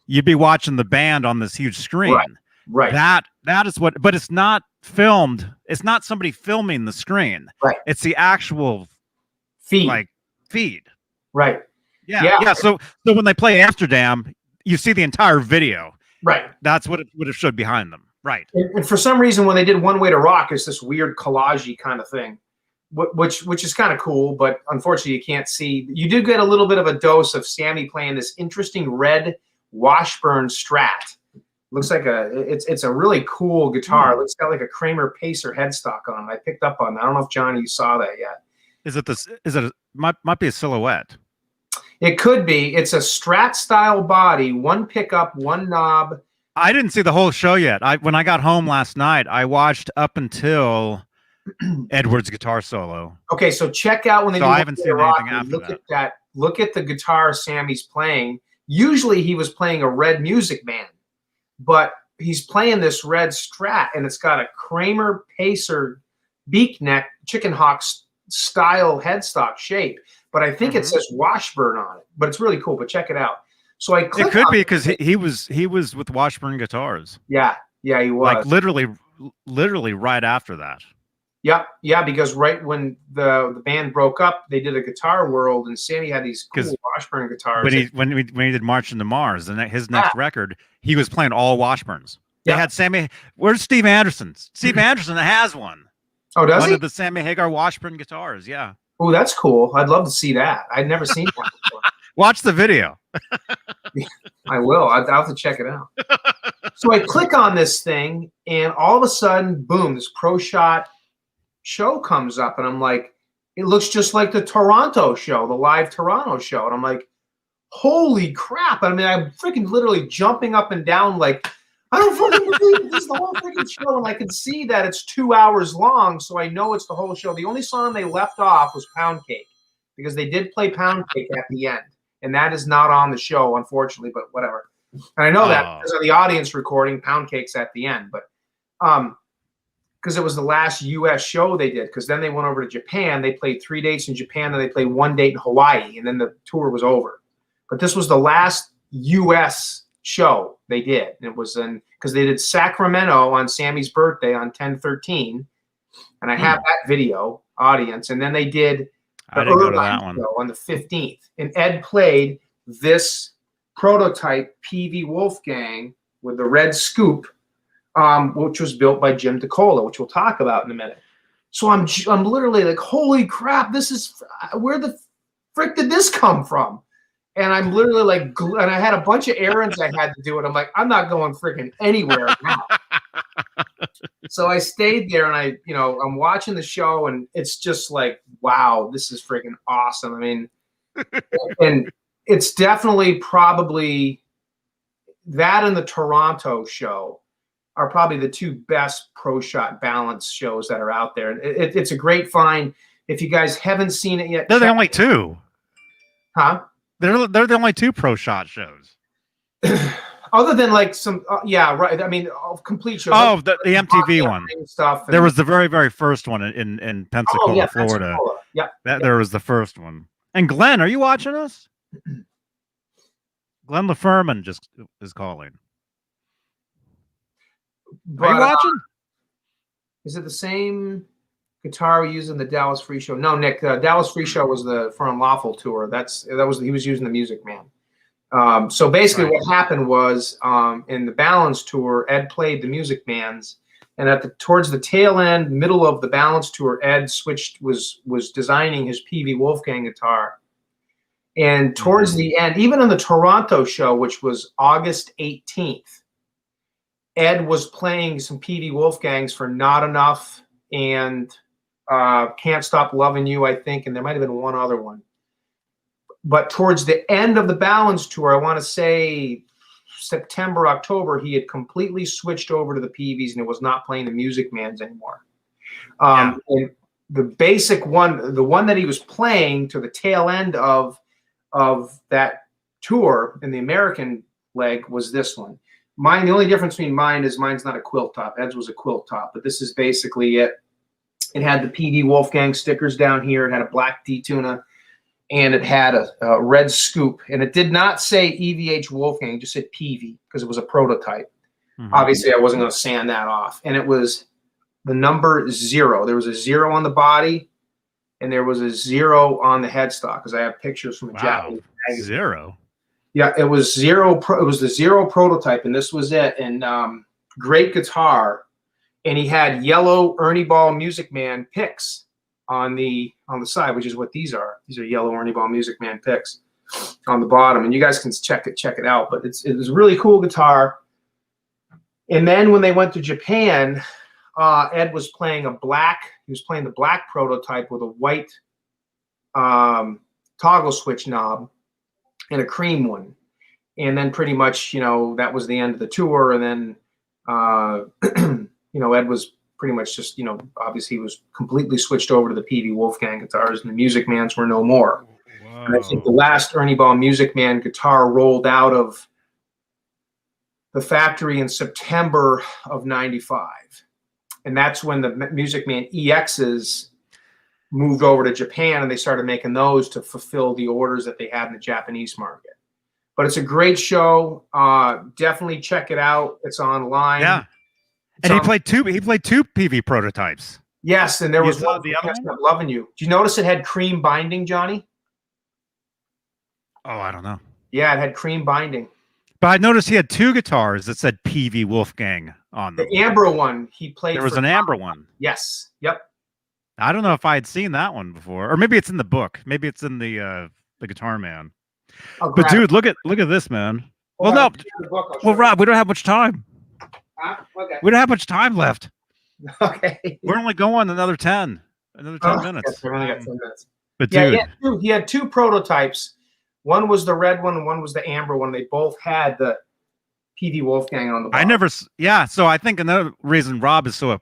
you'd be watching the band on this huge screen. Right. That is what, but it's not filmed. It's not somebody filming the screen. Right. It's the actual feed. Right. Yeah. So when they play Amsterdam, you see the entire video. Right. That's what it would have showed behind them. Right. And for some reason, when they did One Way to Rock, it's this weird collage-y kind of thing, which is kind of cool, but unfortunately you can't see. You do get a little bit of a dose of Sammy playing this interesting red Washburn Strat. Looks like it's a really cool guitar. It's got like a Kramer Pacer headstock on it. I picked up on that. I don't know if Johnny, you saw that yet. Might be a silhouette. It could be. It's a Strat style body, one pickup, one knob. I didn't see the whole show yet. When I got home last night, I watched up until Edward's guitar solo. Okay, so check out when they do I haven't seen rock, anything after look that. At that. Look at the guitar Sammy's playing. Usually he was playing a Red Music Band, but he's playing this red Strat, and it's got a Kramer Pacer beak neck chicken hawk style headstock shape. But I think it says Washburn on it. But it's really cool. But check it out. So I click. It could be because he was with Washburn Guitars. Yeah, he was. Like literally right after that. Yeah, because right when the band broke up, they did a Guitar World, and Sammy had these cool Washburn guitars. When he did Marching to Mars, and his next record, he was playing all Washburns. They had Sammy. Where's Steve Anderson? Steve Anderson has one. Oh, does he? One of the Sammy Hagar Washburn guitars. Yeah. Oh, that's cool. I'd love to see that. I'd never seen that before. Watch the video. I will. I'll have to check it out. So I click on this thing, and all of a sudden, boom, this Pro Shot show comes up, and I'm like, it looks just like the Toronto show, the live Toronto show. And I'm like, holy crap. I mean, I'm freaking literally jumping up and down like, I don't fucking believe this is the whole freaking show. And I can see that it's 2 hours long, so I know it's the whole show. The only song they left off was Pound Cake, because they did play Pound Cake at the end. And that is not on the show, unfortunately, but whatever. And I know that because of the audience recording, Pound Cake's at the end. But because it was the last U.S. show they did, because then they went over to Japan. They played 3 dates in Japan, then they played 1 date in Hawaii, and then the tour was over. But this was the last U.S. show they did. And it was because they did Sacramento on Sammy's birthday on 10/13, and I have that video audience. And then they did the Irvine show on the 15th, and Ed played this prototype PV Wolfgang with the red scoop, which was built by Jim DeCola, which we'll talk about in a minute. So I'm literally like, holy crap, this is, where the frick did this come from? And I'm literally like, and I had a bunch of errands I had to do, and I'm like, I'm not going freaking anywhere now. So I stayed there, and I'm watching the show, and it's just like, wow, this is freaking awesome. I mean, And it's definitely probably that and the Toronto show are probably the two best pro shot balance shows that are out there. And it's a great find. If you guys haven't seen it yet, They're the only two. Huh? They're the only two pro shot shows. Other than like some, yeah, right. I mean, complete shows. Oh, like, the MTV one. Stuff. There was the very, very first one in Pensacola, Florida. Pensacola. Yeah. There was the first one. And Glenn, are you watching us? Glenn LaFerman just is calling. But, are you watching? Is it the same guitar we used in the Dallas Free Show? No, Nick. Dallas Free Show was the For Unlawful tour. He was using the Music Man. So basically, what happened was in the Balance tour, Ed played the Music Man's, and towards the tail end, middle of the Balance tour, Ed was designing his PV Wolfgang guitar. And towards the end, even on the Toronto show, which was August 18th, Ed was playing some PV Wolfgangs for Not Enough and Can't Stop Loving You, I think, and there might have been one other one. But towards the end of the Balance tour, I want to say September, October, he had completely switched over to the PVs and it was not playing the Music Mans anymore. And the basic one, the one that he was playing to the tail end of that tour in the American leg was this one. Mine, the only difference between mine is mine's not a quilt top. Ed's was a quilt top, but this is basically it. It had the PV Wolfgang stickers down here. It had a black D-tuna, and it had a red scoop. And it did not say EVH Wolfgang. It just said PV because it was a prototype. Obviously, I wasn't going to sand that off. And it was the number 0. There was a 0 on the body, and there was a 0 on the headstock because I have pictures from a Japanese magazine. 0? Yeah, it was 0. It was the 0 prototype, and this was it. And great guitar. And he had yellow Ernie Ball Music Man picks on the side, which is what these are. These are yellow Ernie Ball Music Man picks on the bottom. And you guys can check it out. But it was a really cool guitar. And then when they went to Japan, Ed was playing he was playing the black prototype with a white toggle switch knob and a cream one. And then pretty much, that was the end of the tour. And then, Ed was pretty much just, obviously he was completely switched over to the PV Wolfgang guitars and the Music Mans were no more. Whoa. And I think the last Ernie Ball Music Man guitar rolled out of the factory in September of '95. And that's when the Music Man EXs moved over to Japan and they started making those to fulfill the orders that they had in the Japanese market. But it's a great show. Definitely check it out. It's online. Yeah. And he played two PV prototypes. Yes, and there was one the other one? Loving You. Did you notice it had cream binding, Johnny? Oh, I don't know. Yeah, it had cream binding. But I noticed he had 2 guitars that said PV Wolfgang on them. The amber one he played. There was an amber one. Yes. Yep. I don't know if I had seen that one before, or maybe it's in the book. Maybe it's in the Guitar Man. But dude, look at this, man. Well, no. Well, Rob, we don't have much time. Okay. We don't have much time left. Okay. We're only going another 10 minutes. Yes, we only got 10 minutes. But dude, he had 2 prototypes. One was the red one and one was the amber one. They both had the PV Wolfgang on the bottom. So I think another reason Rob is so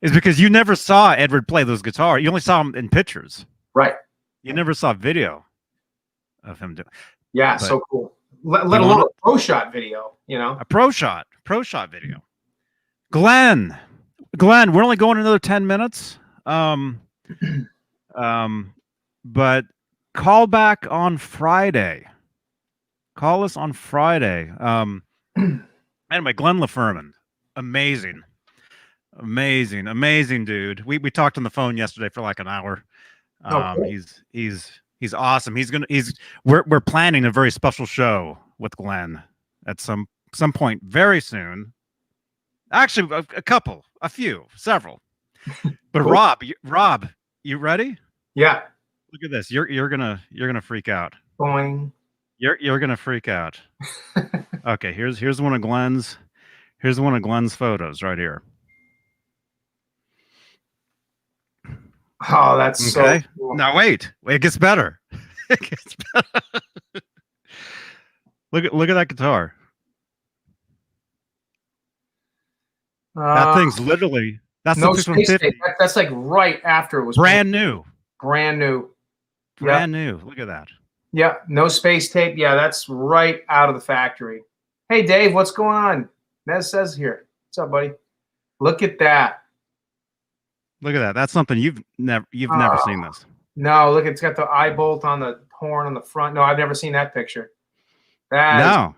is because you never saw Edward play those guitars. You only saw him in pictures. Right. You never saw video of him doing. Yeah, so cool. Let alone a pro shot video, A pro shot video. Glenn, we're only going another 10 minutes. But call back on Friday. Call us on Friday. Anyway, Glenn LaFerman, amazing dude. We talked on the phone yesterday for like an hour. He's awesome. We're planning a very special show with Glenn at some point very soon. Actually, a few, several. But cool. Rob, you ready? Yeah. Look at this. You're gonna freak out. Boing. You're gonna freak out. Okay, here's one of Glenn's photos right here. Oh, that's Okay. so cool. Now wait, it gets better. It gets better. Look at that guitar. That thing's literally that's no the space tape. 5150. That's like right after it was Brand new. brand new. Brand new. Look at that. Yeah, no space tape. Yeah, that's right out of the factory. Hey, Dave, what's going on? Nez says here. What's up, buddy? Look at that. Look at that. That's something you've never seen this. No, look, it's got the eye bolt on the horn on the front. No, I've never seen that picture. That's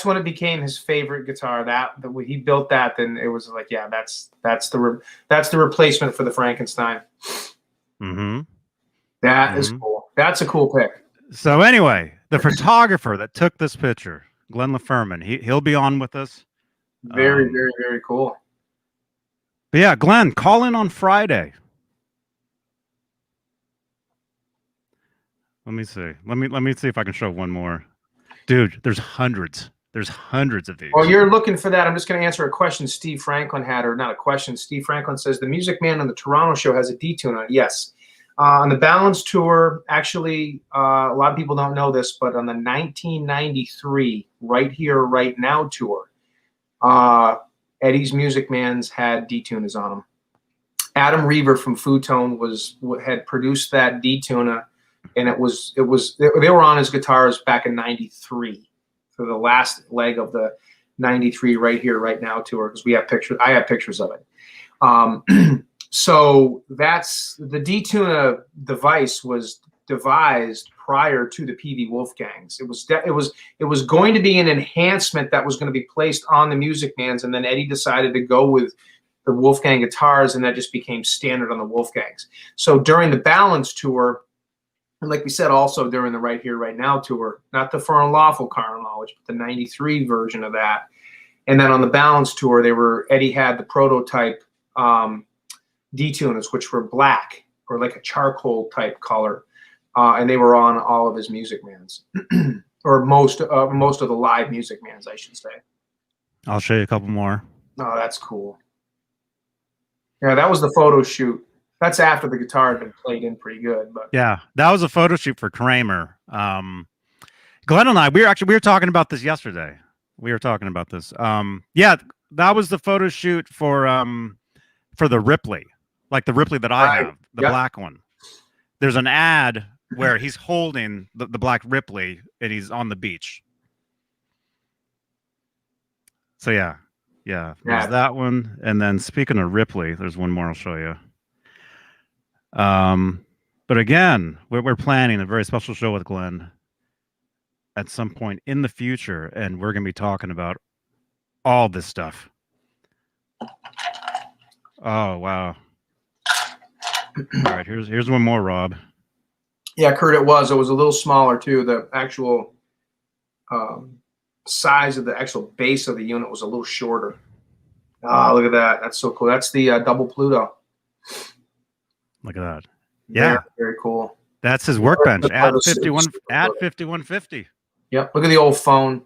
when it became his favorite guitar. That when he built that, then it was like, yeah, that's the replacement for the Frankenstein. Mm-hmm. That is cool. That's a cool pick. So anyway, the photographer that took this picture, Glenn LaFerman, he'll be on with us. Very, very, very cool. But yeah, Glenn, call in on Friday. Let me see. Let me see if I can show one more. Dude, there's hundreds. There's hundreds of these. Well, you're looking for that. I'm just going to answer a question Steve Franklin had, or not a question. Steve Franklin says the Music Man on the Toronto show has a detune on it. Yes. On the Balance Tour, actually, a lot of people don't know this, but on the 1993 Right Here, Right Now tour, Eddie's Music Man's had detuners on them. Adam Reaver from Futone had produced that detuner, and they were on his guitars back in '93 for the last leg of the '93 Right Here, Right Now tour, because we have pictures. I have pictures of it. So that's the detuna device was devised prior to the PV Wolfgangs. It was going to be an enhancement that was going to be placed on the Music Mans, and then Eddie decided to go with the Wolfgang guitars, and that just became standard on the Wolfgangs. So during the Balance tour, and like we said, also during the Right Here, Right Now tour, not the For Unlawful Carnal Knowledge, but the '93 version of that, and then on the Balance tour, Eddie had the prototype detuners, which were black or like a charcoal type color, and they were on all of his Music Mans, or most of the live Music Mans, I should say. I'll show you a couple more. Oh, that's cool. Yeah, that was the photo shoot. That's after the guitar had been played in pretty good, but yeah, that was a photo shoot for Kramer. Glenn and I, we were talking about this yesterday. We were talking about this. Yeah, that was the photo shoot for the Ripley. Like the Ripley that I have, the black one. There's an ad where he's holding the black Ripley and he's on the beach. So yeah, there's that one. And then speaking of Ripley, there's one more I'll show you. But again, we're planning a very special show with Glenn at some point in the future, and we're going to be talking about all this stuff. Oh, wow. All right, here's one more, Rob. Yeah, Kurt, it was a little smaller too. The actual size of the actual base of the unit was a little shorter. Ah, look at that. That's so cool. That's the double Pluto. Look at that. Yeah, very, very cool. That's his workbench at 5150. Yep. Look at the old phone.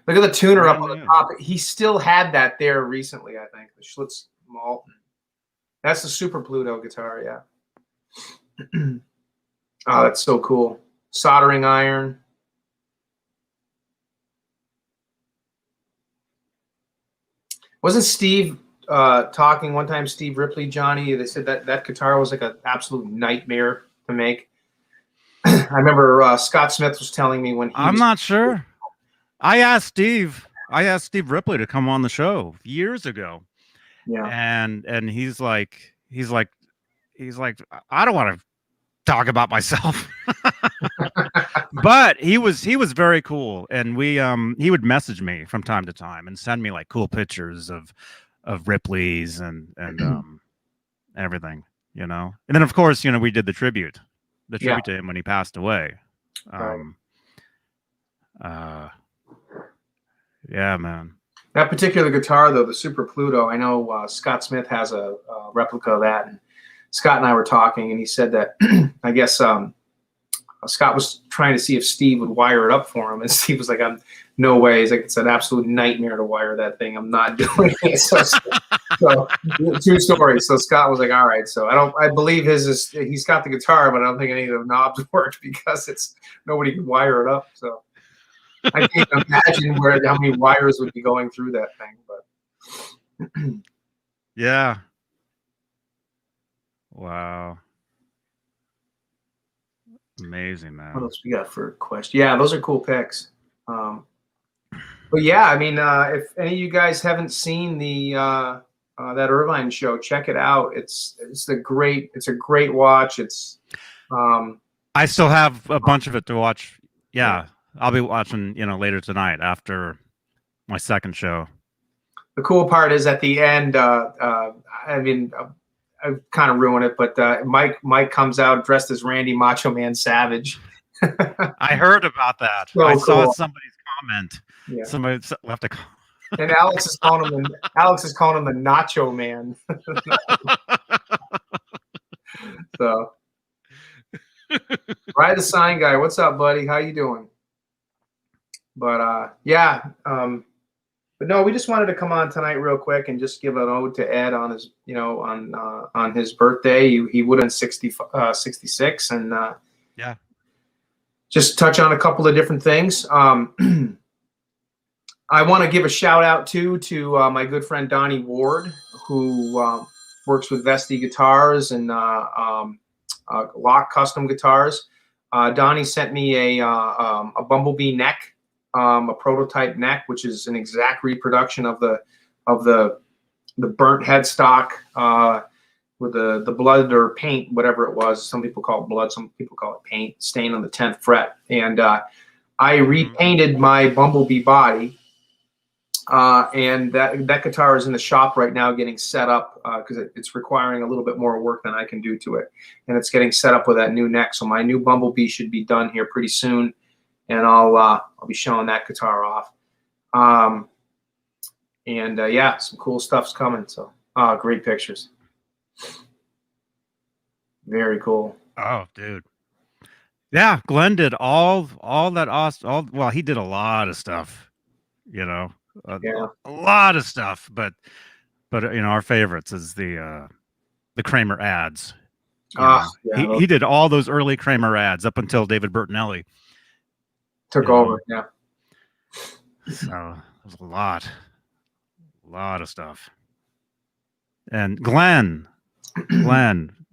Look at the tuner up on the top. He still had that there recently, I think. The Schlitz Malton. That's the Super Pluto guitar, yeah. Oh, that's so cool. Soldering iron. Wasn't Steve talking one time, Steve Ripley, Johnny? They said that guitar was like an absolute nightmare to make. I remember Scott Smith was telling me when I'm not sure. I asked Steve Ripley to come on the show years ago. Yeah. And he's like, I don't want to talk about myself. But he was very cool. And he would message me from time to time and send me like cool pictures of Ripley's and everything, you know. And then of course, you know, we did the tribute to him when he passed away. Yeah, man. That particular guitar, though, the Super Pluto, I know Scott Smith has a replica of that. And Scott and I were talking, and he said that, I guess Scott was trying to see if Steve would wire it up for him. And Steve was like, no way. He's like, it's an absolute nightmare to wire that thing. I'm not doing it. So true story. So Scott was like, all right. So I believe he's got the guitar, but I don't think any of the knobs worked because nobody could wire it up. So I can't imagine how many wires would be going through that thing. But Yeah. Wow. Amazing, man. what else we got for a question? Yeah, those are cool picks. But yeah, I mean, if any of you guys haven't seen that Irvine show, check it out. It's a great watch. It's I still have a bunch of it to watch. Yeah, I'll be watching, later tonight after my second show. the cool part is at the end. I mean, I've kind of ruined it, but Mike comes out dressed as Randy Macho Man Savage. I heard about that. So I saw cool. somebody's comment. Yeah. Somebody left a comment. And Alex is calling him the Nacho Man. So, Ride the Sign Guy, what's up, buddy? How you doing? But but no, we just wanted to come on tonight real quick and just give an ode to Ed on his, on his birthday. He would have been 66, and Yeah. just touch on a couple of different things. I want to give a shout out to my good friend Donnie Ward, who works with Vesti Guitars and Lock Custom Guitars. Donnie sent me a Bumblebee neck, a prototype neck, which is an exact reproduction of the burnt headstock with the blood or paint, whatever it was. Some people call it blood, some people call it paint, stain on the 10th fret. And I repainted my Bumblebee body. And that guitar is in the shop right now getting set up because it's requiring a little bit more work than I can do to it. And it's getting set up with that new neck. So my new Bumblebee should be done here pretty soon. And I'll be showing that guitar off. Yeah, some cool stuff's coming. So great pictures. Very cool. Oh, dude. Yeah, Glenn did all that awesome. Well, he did a lot of stuff, Yeah. a lot of stuff. But our favorites is the Kramer ads. Yeah, He did all those early Kramer ads up until David Bertinelli took over. Yeah. So it was a lot of stuff. And Glenn,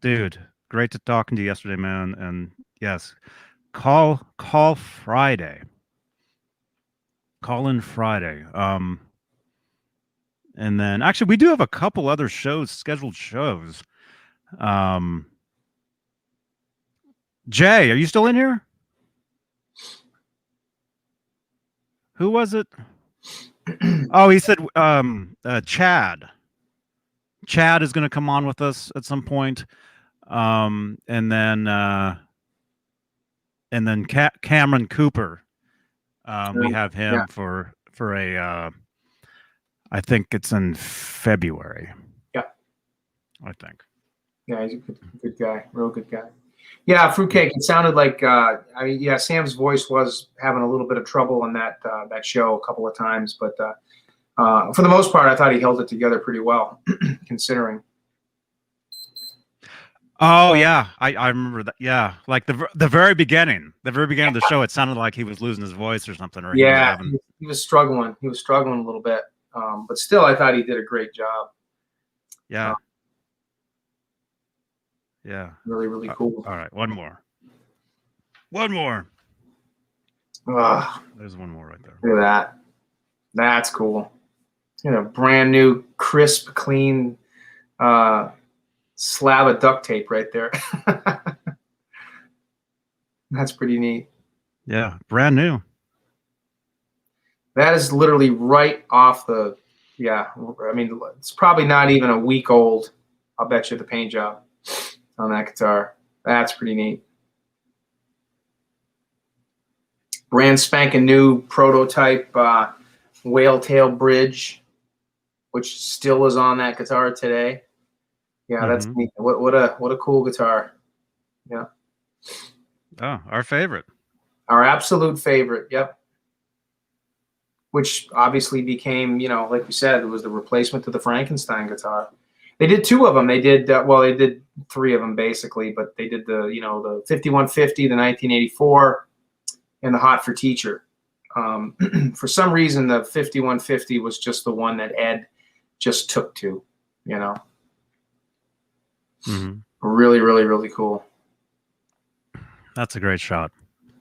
dude, great to talking to you yesterday, man. And yes, call Friday. Call in Friday. And then actually we do have a couple other scheduled shows. Jay, are you still in here? Who was it? Oh, he said Chad. Chad is going to come on with us at some point. And then Cameron Cooper. We have him for a I think it's in February. Yeah. I think. Yeah, he's a good guy, real good guy. Yeah, Fruitcake. It sounded like Sam's voice was having a little bit of trouble on that show a couple of times, but for the most part, I thought he held it together pretty well, considering. Oh yeah, I remember that. Yeah, like the very beginning of the show, it sounded like he was losing his voice or something. Or he was struggling. He was struggling a little bit, but still, I thought he did a great job. Yeah. Yeah. Really, really cool. All right, one more. There's one more right there. Look at that. That's cool. Brand new, crisp, clean slab of duct tape right there. That's pretty neat. Yeah, brand new. That is literally right off the. Yeah, I mean, it's probably not even a week old. I'll bet you the paint job on that guitar. That's pretty neat. Brand spanking new prototype whale tail bridge, which still is on that guitar today. Yeah, that's neat. What a cool guitar. Yeah. Oh, our favorite. Our absolute favorite. Yep. which obviously became, like we said, it was the replacement to the Frankenstein guitar. They did two of them. They did they did three of them basically, but they did the the 5150, the 1984, and the Hot for Teacher. For some reason, the 5150 was just the one that Ed just took to. Mm-hmm. Really, really, really cool. That's a great shot.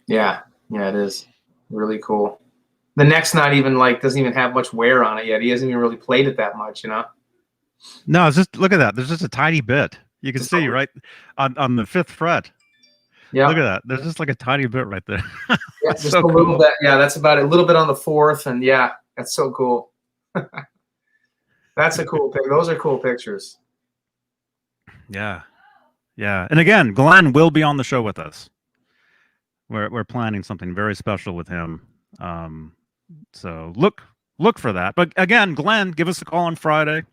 Yeah, it is really cool. The neck's not even doesn't even have much wear on it yet. He hasn't even really played it that much, No, it's just look at that. There's just a tiny bit. You can see right on the 5th fret. Yeah, look at that. There's just like a tiny bit right there. Yeah, just so a little cool. bit. Yeah, that's about it. A little bit on the 4th, and yeah, that's so cool. That's a cool pic. Those are cool pictures. Yeah. And again, Glenn will be on the show with us. We're planning something very special with him. So look for that. But again, Glenn, give us a call on Friday.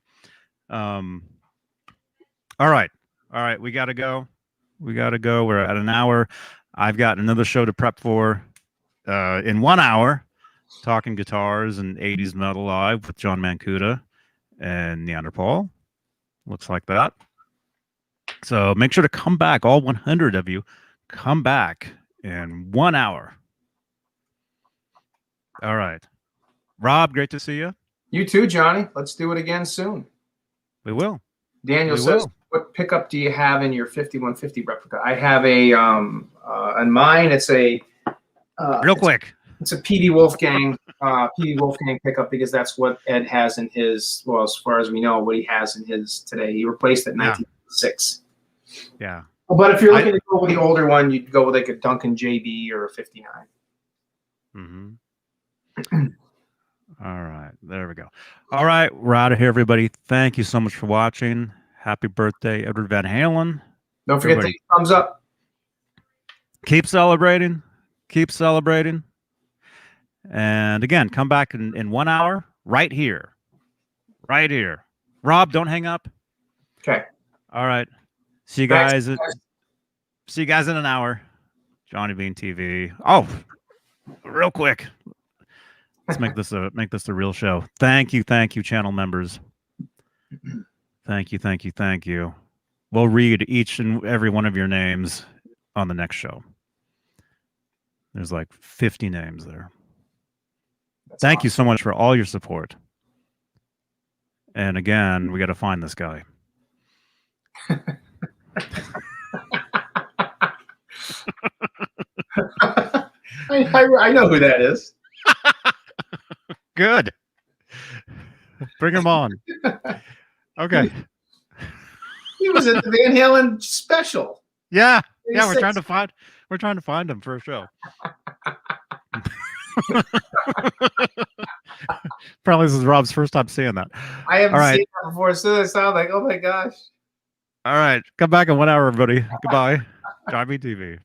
All right. We got to go. We're at an hour. I've got another show to prep for in 1 hour, talking guitars and 80s metal live with John Mancuda and Neanderthal. Looks like that. So make sure to come back. All 100 of you, come back in 1 hour. All right. Rob, great to see you. You too, Johnny. Let's do it again soon. We will. Daniel says, what pickup do you have in your 5150 replica? I have a, on mine, it's a... Real quick. It's a PD Wolfgang pickup because that's what Ed has in his, well, as far as we know, what he has in his today. He replaced it in 1996. Yeah. But if you're looking to go with the older one, you'd go with like a Duncan JB or a 59. Mm-hmm. All right. There we go. All right. We're out of here, everybody. Thank you so much for watching. Happy birthday, Edward Van Halen. Don't forget to thumbs up. Keep celebrating. And again, come back in 1 hour right here. Rob, don't hang up. Okay. All right. See you guys in an hour. Johnny Beane TV. Oh, real quick. Let's make this a real show. Thank you, channel members. Thank you. We'll read each and every one of your names on the next show. There's like 50 names there. Thank you so much for all your support. And again, we got to find this guy. I know who that is. Good. Bring him on. Okay. He was at the Van Halen special. Yeah. Yeah, we're trying to find him for a show. Probably this is Rob's first time seeing that. I haven't seen that before, so it sounds like, oh my gosh. All right. Come back in 1 hour, everybody. Goodbye. Johnny TV.